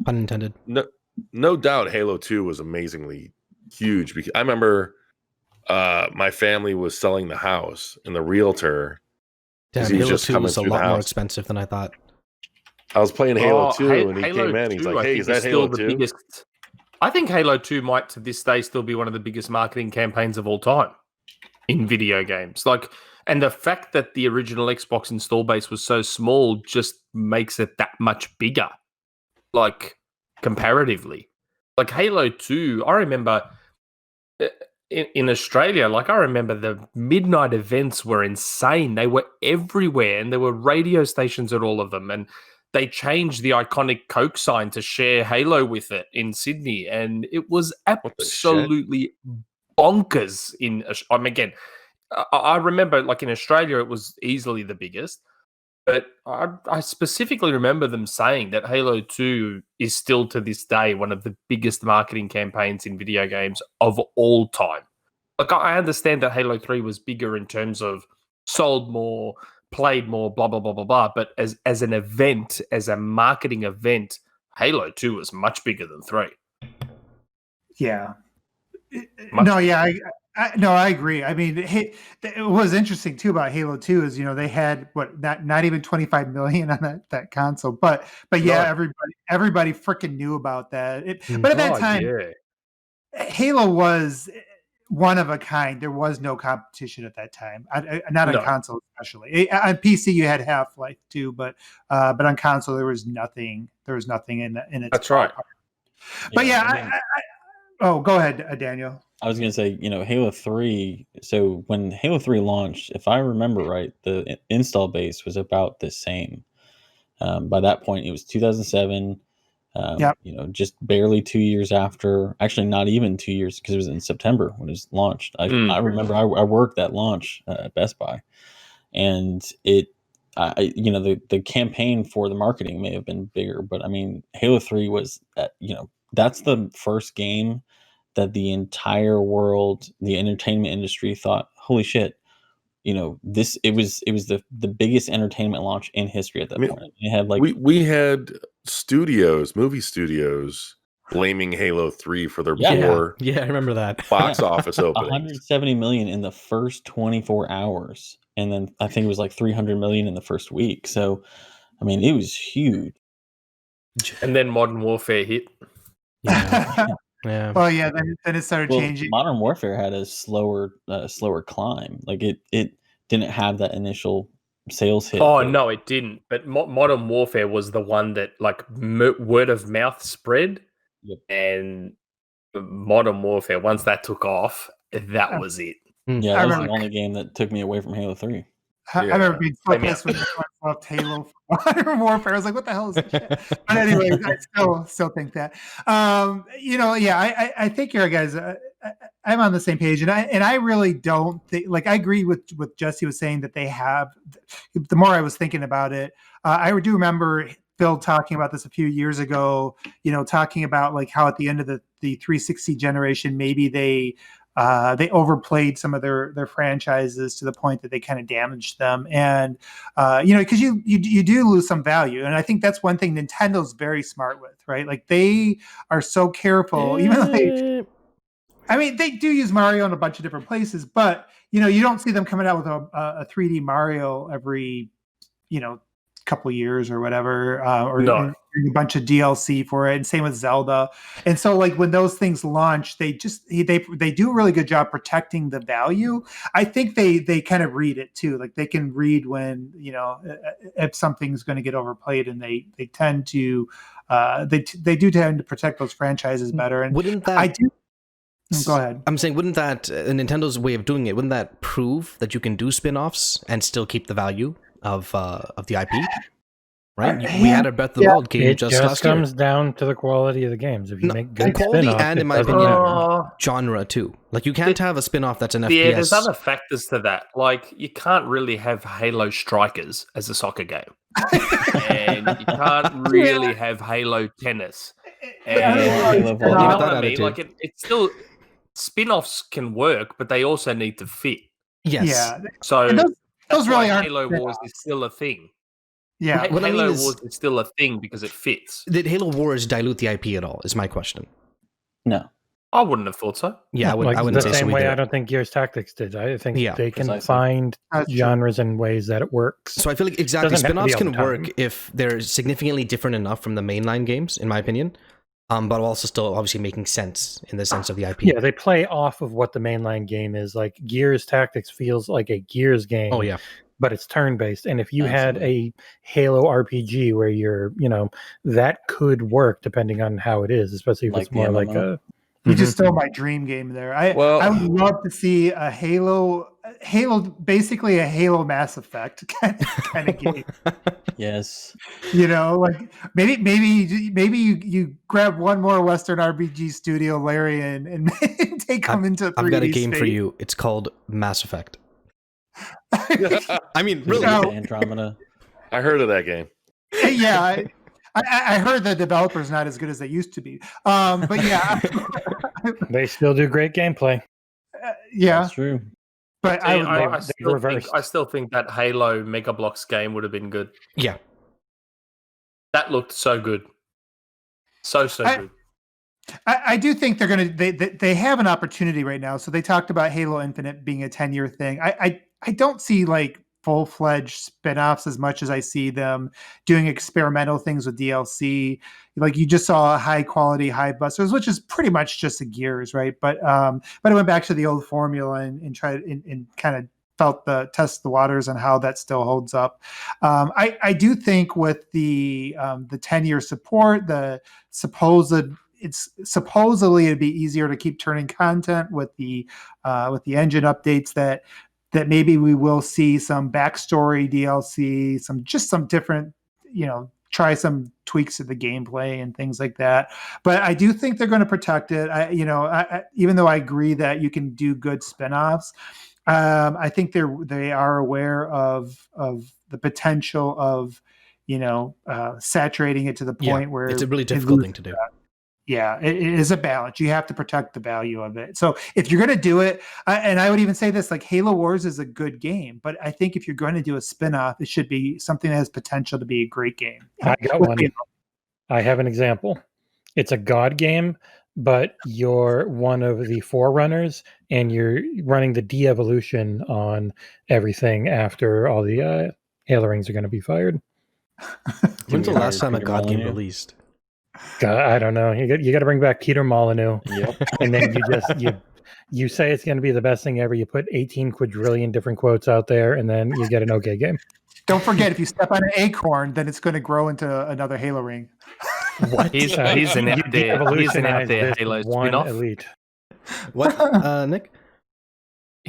unintended. No doubt, Halo 2 was amazingly huge because I remember my family was selling the house, and the realtor. Damn, Halo 2 was a lot more expensive than I thought. I was playing Halo 2, and he came in. He's like, "Hey, is that Halo 2?" I think Halo 2 might, to this day, still be one of the biggest marketing campaigns of all time in video games. Like, and the fact that the original Xbox install base was so small just makes it that much bigger. Like, comparatively. Like, Halo 2, I remember in Australia, like, I remember the midnight events were insane. They were everywhere, and there were radio stations at all of them, and they changed the iconic Coke sign to share Halo with it in Sydney, and it was absolutely bonkers. Again, I remember, like, in Australia, it was easily the biggest, but I specifically remember them saying that Halo 2 is still to this day one of the biggest marketing campaigns in video games of all time. Like, I understand that Halo 3 was bigger in terms of sold more, played more, blah, blah, blah, blah, blah. But as an event, as a marketing event, Halo 2 was much bigger than 3. Yeah. I agree. I mean, what was interesting too about Halo 2 is, they had not even 25 million on that console, but yeah, everybody freaking knew about that. But at that time, Halo was one of a kind. There was no competition at that time. Not on console, especially. On PC, you had Half-Life 2, but on console there was nothing. There was nothing in it. That's right. But go ahead, Daniel. I was going to say, Halo 3. So when Halo 3 launched, if I remember right, the install base was about the same. By that point, it was 2007. Just barely 2 years after. Actually, not even 2 years, because it was in September when it was launched. I remember I worked that launch at Best Buy, and the campaign for the marketing may have been bigger, but I mean, Halo 3 was that's the first game that the entire world, the entertainment industry, thought, holy shit, it was the biggest entertainment launch in history at that point. It had we had movie studios blaming Halo 3 for their poor I remember that box office opening. 170 million in the first 24 hours, and then I think it was like 300 million in the first week. So I mean, it was huge. And then Modern Warfare hit. Yeah. Well, yeah. Then it started changing. Modern Warfare had a slower climb. Like it didn't have that initial sales hit. Oh no, it didn't. But Modern Warfare was the one that word of mouth spread, and Modern Warfare, once that took off, that was it. Yeah, that was the only game that took me away from Halo 3. I remember Yeah. being so Same here. pissed when they left Halo for Modern Warfare. I was like, what the hell is this shit? But anyway, I still think that. I think you're guys. I'm on the same page, and I really don't think, like, I agree with Jesse was saying that they have. The more I was thinking about it, I do remember Phil talking about this a few years ago. Talking about like how at the end of the 360 generation, maybe they overplayed some of their franchises to the point that they kind of damaged them, and because you do lose some value, and I think that's one thing Nintendo's very smart with, right? Like they are so careful, even though they do use Mario in a bunch of different places, but you don't see them coming out with a 3D Mario every couple years or whatever, or No. a bunch of DLC for it, and same with Zelda. And so like when those things launch, they do a really good job protecting the value. I think they kind of read it too, like they can read when if something's going to get overplayed, and they tend to they do tend to protect those franchises better. And wouldn't that I do. Go ahead. I'm saying, wouldn't that Nintendo's way of doing it? Wouldn't that prove that you can do spin-offs and still keep the value of the IP? Right? We had a Breath of the Wild game It just just last year. comes down to the quality of the games. If you make good quality spin-offs, and, in my it doesn't opinion, matter. genre too. Like you can't have a spin-off that's an FPS. Yeah, there's other factors to that. Like you can't really have Halo Strikers as a soccer game, and you can't really have Halo Tennis. And Halo you know Volleyball. what I That mean? attitude. Like it's still spin-offs can work, but they also need to fit. Yes. Yeah. So And those that's really why aren't Halo Wars spin-offs. is still a thing. Yeah. What I mean Halo is- Wars is still a thing because it fits. Did Halo Wars dilute the IP at all? Is my question. No. I wouldn't have thought so. Yeah, I Like wouldn't the say so same way either. I don't think Gears Tactics did. I think Yeah, they can precisely. find That's true. genres and ways that it works. So I feel like exactly Doesn't have to be spin-offs all the can work time. if they're significantly different enough from the mainline games, in my opinion. But also still obviously making sense in the sense of the IP. Yeah, they play off of what the mainline game is. Like Gears Tactics feels like a Gears game. Oh yeah. But it's turn-based. And if you Absolutely. had a Halo RPG where you're, that could work depending on how it is, especially if Like it's the more like MMO? a. You just stole my dream game there. I would love to see a Halo, basically a Halo Mass Effect kind of game. Yes. Like maybe you grab one more Western RPG studio, Larry, and take them into 3D I've got a game space. for you. It's called Mass Effect. I mean, really. No. Andromeda. I heard of that game. Yeah, I heard the developer's not as good as they used to be. But yeah, They still do great gameplay. yeah. That's true. But See, I would love I still think that Halo Mega Bloks game would have been good. Yeah. That looked so good. So good. I do think they're gonna they have an opportunity right now. So they talked about Halo Infinite being a 10-year thing. I don't see like full-fledged spin-offs as much as I see them doing experimental things with DLC. Like you just saw high quality Hive Busters, which is pretty much just a Gears, right? But I went back to the old formula and tried and kind of test the waters on how that still holds up. I do think with the 10-year support, it's supposedly it'd be easier to keep turning content with the engine updates that maybe we will see some backstory DLC, some different, try some tweaks to the gameplay and things like that. But I do think they're going to protect it. Even though I agree that you can do good spinoffs, I think they are aware of the potential of saturating it to the point where it's a really difficult thing to do. Yeah, it is a balance. You have to protect the value of it. So if you're going to do it, and I would even say this, like Halo Wars is a good game, but I think if you're going to do a spinoff, it should be something that has potential to be a great game. I got one. I have an example. It's a God game, but you're one of the Forerunners, and you're running the de-evolution on everything after all the Halo rings are going to be fired. When's the last time a Peter God game Molyneux? released? God, I don't know. You got to bring back Peter Molyneux, Yep. and then you say it's going to be the best thing ever. You put 18 quadrillion different quotes out there, and then you get an okay game. Don't forget, if you step on an acorn, then it's going to grow into another Halo ring. What? He's an out there de-evolutionized Halo one spin-off. elite. What, Nick?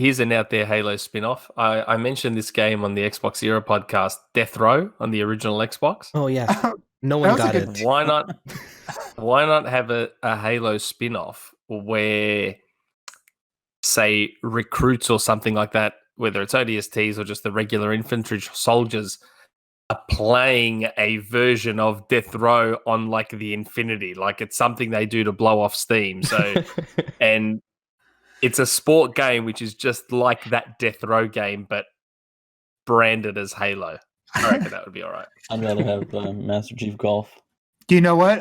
here's an out there Halo spin-off. I mentioned this game on the XboxEra podcast, Death Row on the original Xbox. Oh yes, no That one was a got good it. Why not? Why not have a Halo spin-off where, say, recruits or something like that, whether it's ODSTs or just the regular infantry soldiers, are playing a version of Death Row on like the Infinity, like it's something they do to blow off steam. So, and it's a sport game which is just like that Death Row game, but branded as Halo. I reckon that would be all right. I'd rather have Master Chief Golf. Do you know what,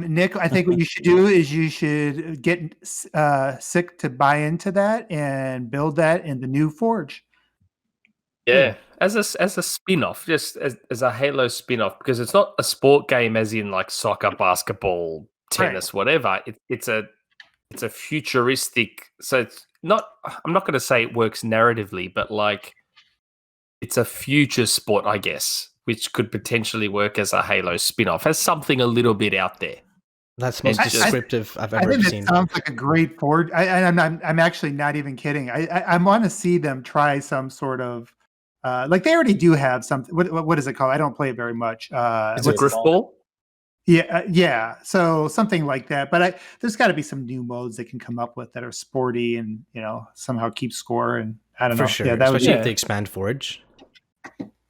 Nick? I think what you should do is you should get Sick to buy into that and build that in the new Forge. Yeah, as a spin-off, just as a Halo spin-off, because it's not a sport game as in like soccer, basketball, tennis, whatever. It's a futuristic. So it's not. I'm not going to say it works narratively, but like it's a future sport, I guess, which could potentially work as a Halo spin-off, as something a little bit out there. That's the most descriptive I've I ever think seen. That sounds like a great Forge. I'm actually not even kidding. I want to see them try some sort of. Like they already do have something. What is it called? I don't play it very much. It's a Griffball. Yeah. So something like that. But there's got to be some new modes they can come up with that are sporty and somehow keep score. And I don't know. For sure, Yeah, that especially if they expand Forge.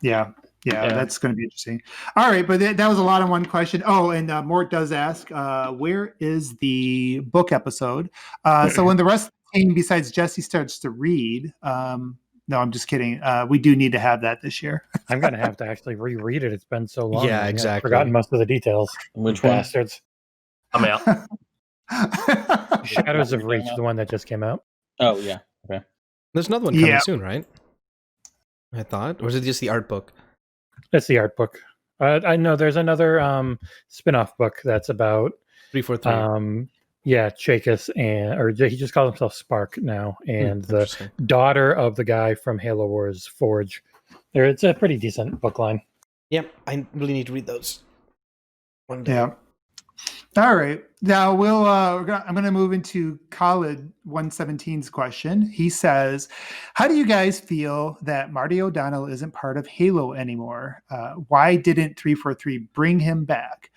Yeah, that's going to be interesting. All right, but that was a lot on one question. Oh, and Mort does ask, where is the book episode? So when the rest of the team besides Jesse starts to read. No, I'm just kidding. We do need to have that this year. I'm going to have to actually reread it. It's been so long. Yeah, exactly. I've forgotten most of the details. Which one? Bastards. I'm out. Shadows of Reach, the one that just came out. Oh, yeah. Okay. There's another one coming soon, right? I thought. Or was it just the art book? That's the art book. I know there's another spin-off book that's about 343. Chakis or he just calls himself Spark now, and the daughter of the guy from Halo Wars Forge. It's a pretty decent book line. Yep, I really need to read those one day. Yeah. All right. Now I'm going to move into Khalid 117's question. He says, "How do you guys feel that Marty O'Donnell isn't part of Halo anymore? Why didn't 343 bring him back?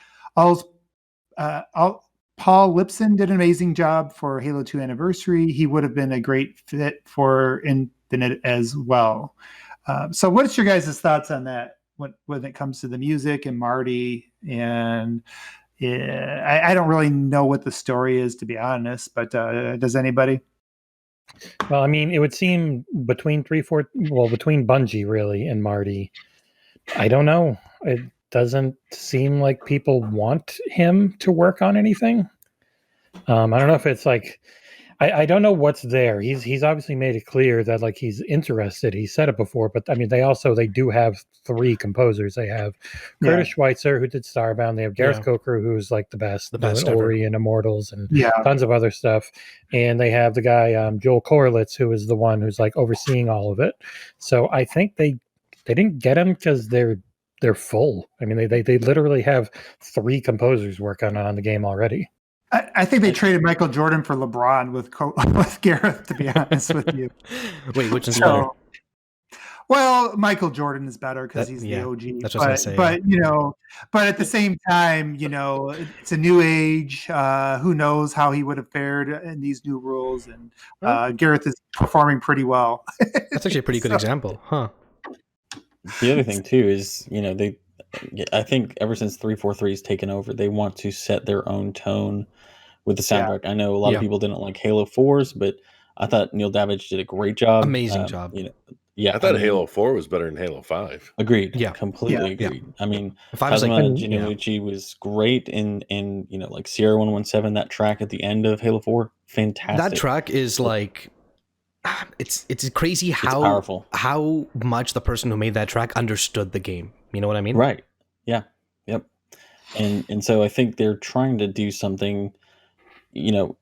Paul Lipson did an amazing job for Halo 2 Anniversary. He would have been a great fit for Infinite as well." So what's your guys' thoughts on that when it comes to the music and Marty? And I don't really know what the story is, to be honest, but does anybody? Well, I mean, it would seem between Bungie really and Marty. I don't know. It doesn't seem like people want him to work on anything. I don't know if it's like I don't know what's there. He's obviously made it clear that like he's interested. He said it before, but I mean they do have 3 composers. They have Curtis Schweitzer, who did Starbound. They have Gareth Coker, who's like the best Ori and Immortals and tons of other stuff. And they have the guy Joel Korlitz, who is the one who's like overseeing all of it. So I think they didn't get him because they're full. I mean they literally have 3 composers working on the game already. I think they traded Michael Jordan for LeBron with Gareth, to be honest with you. Wait, which is better? Well, Michael Jordan is better because he's the OG. That's what I was say. But but at the same time, it's a new age. Who knows how he would have fared in these new rules? And Gareth is performing pretty well. That's actually a pretty good example, huh? The other thing too is I think ever since 343's taken over, they want to set their own tone with the soundtrack. I know a lot of people didn't like Halo 4's, but I thought Neil Davidge did a great job. Amazing job. I thought Halo 4 was better than Halo 5. Agreed. Yeah. Completely agreed. I mean, Kazuma Gianluigi was great in like Sierra 117, that track at the end of Halo 4. Fantastic. That track is like it's crazy how powerful. How much the person who made that track understood the game. You know what I mean? Right. Yeah. Yep. And so I think they're trying to do something, no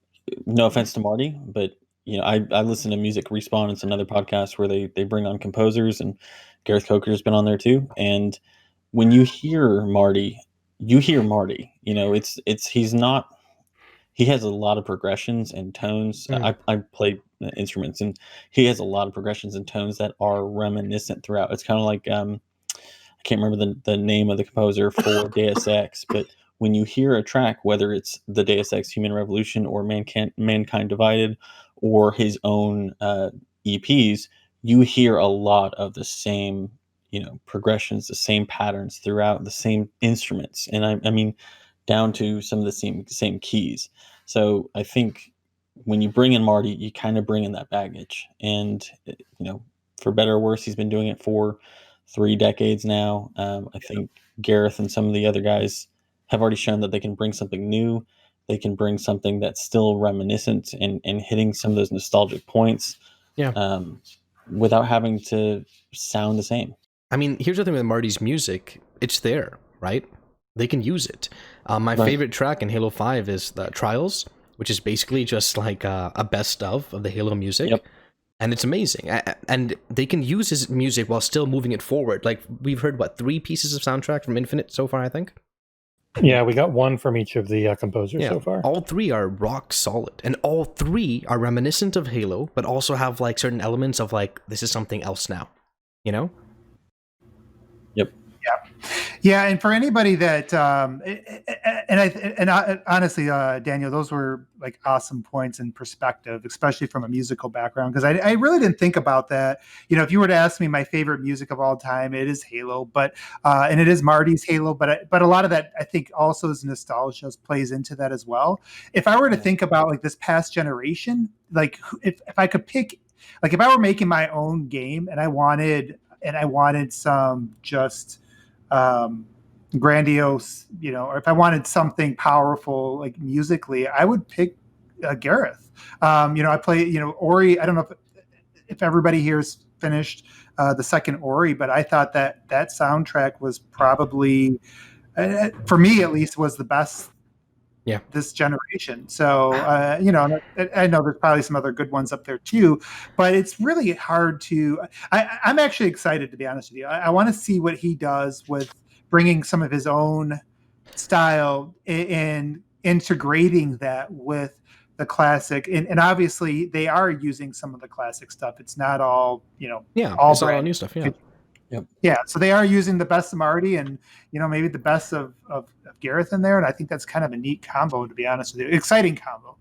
offense to Marty, but I listen to Music Respawn. It's another podcast where they bring on composers, and Gareth Coker's been on there too. And when you hear Marty, he has a lot of progressions and tones. I played instruments, and he has a lot of progressions and tones that are reminiscent throughout. It's kind of like I can't remember the name of the composer for Deus Ex, but when you hear a track, whether it's the Deus Ex Human Revolution or Mankind Divided or his own EPs, you hear a lot of the same, progressions, the same patterns throughout, the same instruments, and I mean, down to some of the same keys. So I think when you bring in Marty, you kind of bring in that baggage, and for better or worse, he's been doing it for 3 decades now. I think Gareth and some of the other guys have already shown that they can bring something new. They can bring something that's still reminiscent and hitting some of those nostalgic points. Yeah. Without having to sound the same. I mean, here's the thing with Marty's music. It's there, right? They can use it. My favorite track in Halo 5 is the Trials, which is basically just like a best of the Halo music. Yep. And it's amazing. And they can use his music while still moving it forward. Like, we've heard, 3 pieces of soundtrack from Infinite so far, I think? Yeah, we got 1 from each of the composers so far. All 3 are rock solid. And all 3 are reminiscent of Halo, but also have, certain elements of, this is something else now. You know? Yep. Yeah, and for anybody that, honestly, Daniel, those were awesome points in perspective, especially from a musical background, because I really didn't think about that. If you were to ask me my favorite music of all time, it is Halo, but and it is Marty's Halo, but a lot of that I think also is nostalgia plays into that as well. If I were to think about this past generation, if I could pick, if I were making my own game and I wanted some just grandiose, or if I wanted something powerful musically, I would pick Gareth. I play, Ori. I don't know if everybody here's finished the second Ori, but I thought that soundtrack was probably, for me at least, was the best. Yeah. This generation. So, I know there's probably some other good ones up there too, but it's really hard to. I'm actually excited, to be honest with you. I want to see what he does with bringing some of his own style and integrating that with the classic. And obviously, they are using some of the classic stuff. It's not all, all it's all new stuff. Yeah. Yep. Yeah, so they are using the best of Marty and maybe the best of Gareth in there, and I think that's kind of a neat combo, to be honest with you. Exciting combo.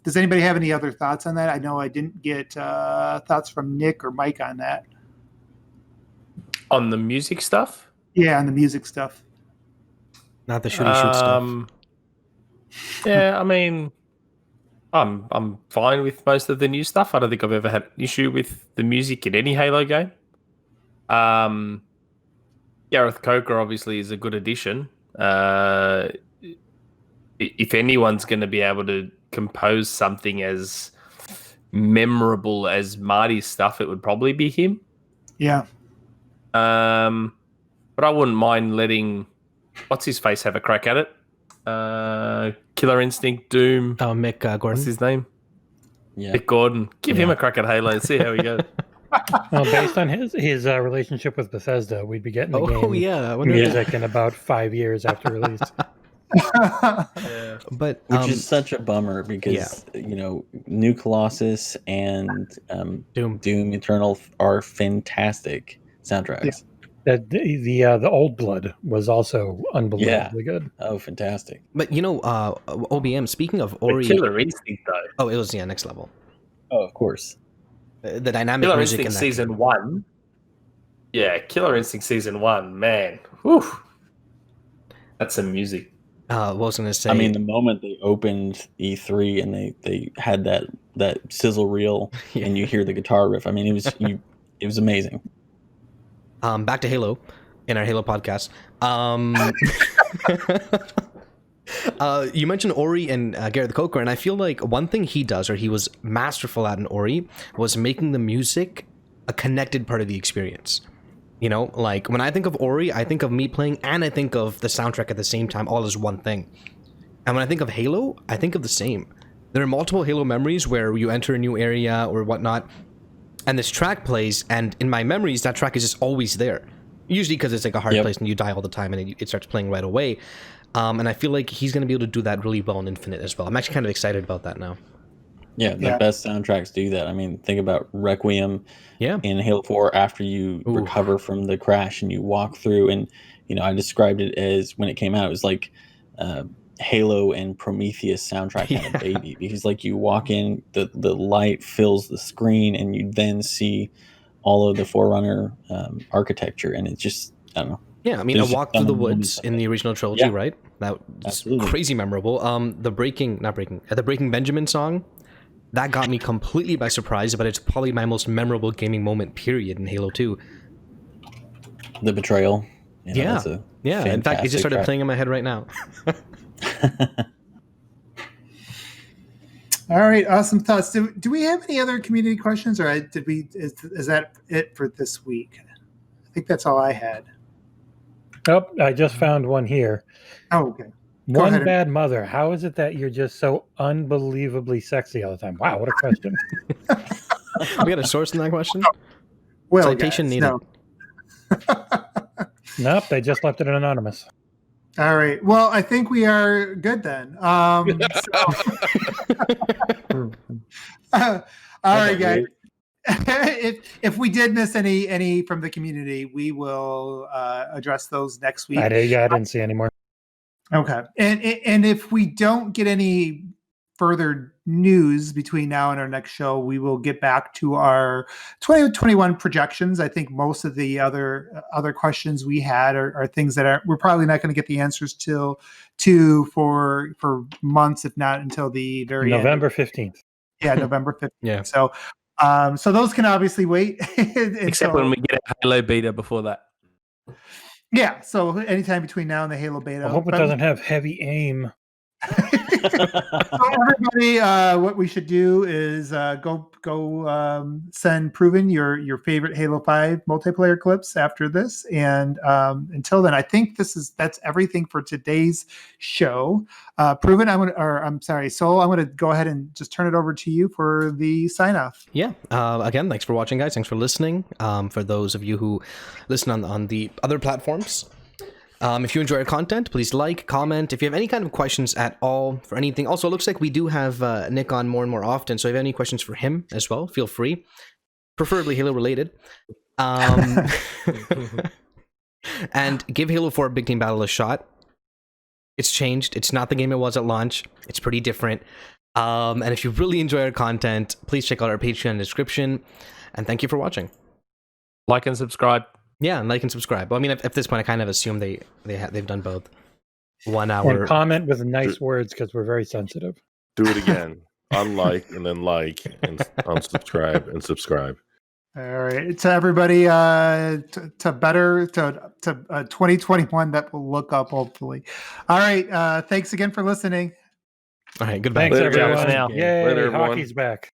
Does anybody have any other thoughts on that? I know I didn't get thoughts from Nick or Mike on that. On the music stuff? Yeah, on the music stuff. Not the shooty shoot stuff. Yeah, I mean, I'm fine with most of the new stuff. I don't think I've ever had an issue with the music in any Halo game. Gareth Coker obviously is a good addition. If anyone's going to be able to compose something as memorable as Marty's stuff, it would probably be him. Yeah. But I wouldn't mind letting what's his face have a crack at it. Killer Instinct, Doom. Oh, Mick Gordon. What's his name? Yeah. Mick Gordon. Give him a crack at Halo and see how he goes. Well, based on his relationship with Bethesda, we'd be getting the game music in about 5 years after release. Yeah. But which is such a bummer because New Colossus and Doom Eternal are fantastic soundtracks. Yeah. The Old Blood was also unbelievably good. Oh, fantastic! But OBM. Speaking of Ori, Killer Instinct though. Oh, it was next level. Oh, of course. The dynamic Killer music Instinct in that Season game. 1. Yeah, Killer Instinct Season 1, man. Whew. That's some music. What was I going to say? I mean, the moment they opened E3 and they had that sizzle reel and you hear the guitar riff, I mean, it was amazing. Back to Halo in our Halo podcast. You mentioned Ori and Gareth Coker, and I feel like one thing he does, or he was masterful at in Ori, was making the music a connected part of the experience. When I think of Ori, I think of me playing, and I think of the soundtrack at the same time, all as one thing. And when I think of Halo, I think of the same. There are multiple Halo memories where you enter a new area or whatnot, and this track plays, and in my memories, that track is just always there. Usually because it's a hard place and you die all the time, and it starts playing right away. And I feel like he's going to be able to do that really well in Infinite as well. I'm actually kind of excited about that now. Yeah, the best soundtracks do that. I mean, think about Requiem in Halo 4 after you recover from the crash and you walk through. And, I described it as when it came out, it was like Halo and Prometheus soundtrack had a baby. Because, like, you walk in, the light fills the screen, and you then see all of the Forerunner architecture. And it's just, I don't know. Yeah, I mean, a walk through the woods in the original trilogy, right? That was crazy memorable. The Breaking Benjamin song, that got me completely by surprise, but it's probably my most memorable gaming moment, period, in Halo 2. The betrayal. Yeah. In fact, it just started playing in my head right now. All right, awesome thoughts. Do we have any other community questions, or is that it for this week? I think that's all I had. Oh, I just found one here. Oh, okay. One bad mother. How is it that you're just so unbelievably sexy all the time? Wow, what a question. We got a source in that question? Well, citation needed. No. Nope, they just left it anonymous. All right. Well, I think we are good then. All right, guys. If we did miss any from the community, we will address those next week. I didn't see any more. Okay. And if we don't get any further news between now and our next show, we will get back to our 2021 projections. I think most of the other questions we had are things that we're probably not going to get the answers to for months, if not until the very November 15th. Yeah, November 15th. Yeah. So those can obviously wait. Except when we get a Halo beta before that. Yeah, so anytime between now and the Halo beta. I hope it doesn't have heavy aim. So everybody, what we should do is go send Proven your favorite Halo 5 multiplayer clips after this, and until then, I think that's everything for today's show. Proven, Soul, I'm gonna go ahead and just turn it over to you for the sign off. Yeah. Again, thanks for watching, guys. Thanks for listening. For those of you who listen on the other platforms. If you enjoy our content, please like, comment. If you have any kind of questions at all for anything. Also, it looks like we do have Nick on more and more often, so if you have any questions for him as well, feel free. Preferably Halo related. And give Halo 4 Big Team Battle a shot. It's changed. It's not the game it was at launch. It's pretty different. And if you really enjoy our content, please check out our Patreon description. And thank you for watching. Like and subscribe. Yeah, and like and subscribe. Well, I mean, at this point, I kind of assume they've done both. 1 hour. And comment with nice words because we're very sensitive. Do it again. Unlike and then like and unsubscribe and subscribe. All right, to everybody, to 2021 that will look up hopefully. All right, thanks again for listening. All right, goodbye. Thanks, Later, everyone. guys. Now. Yay, Later, everyone. hockey's back.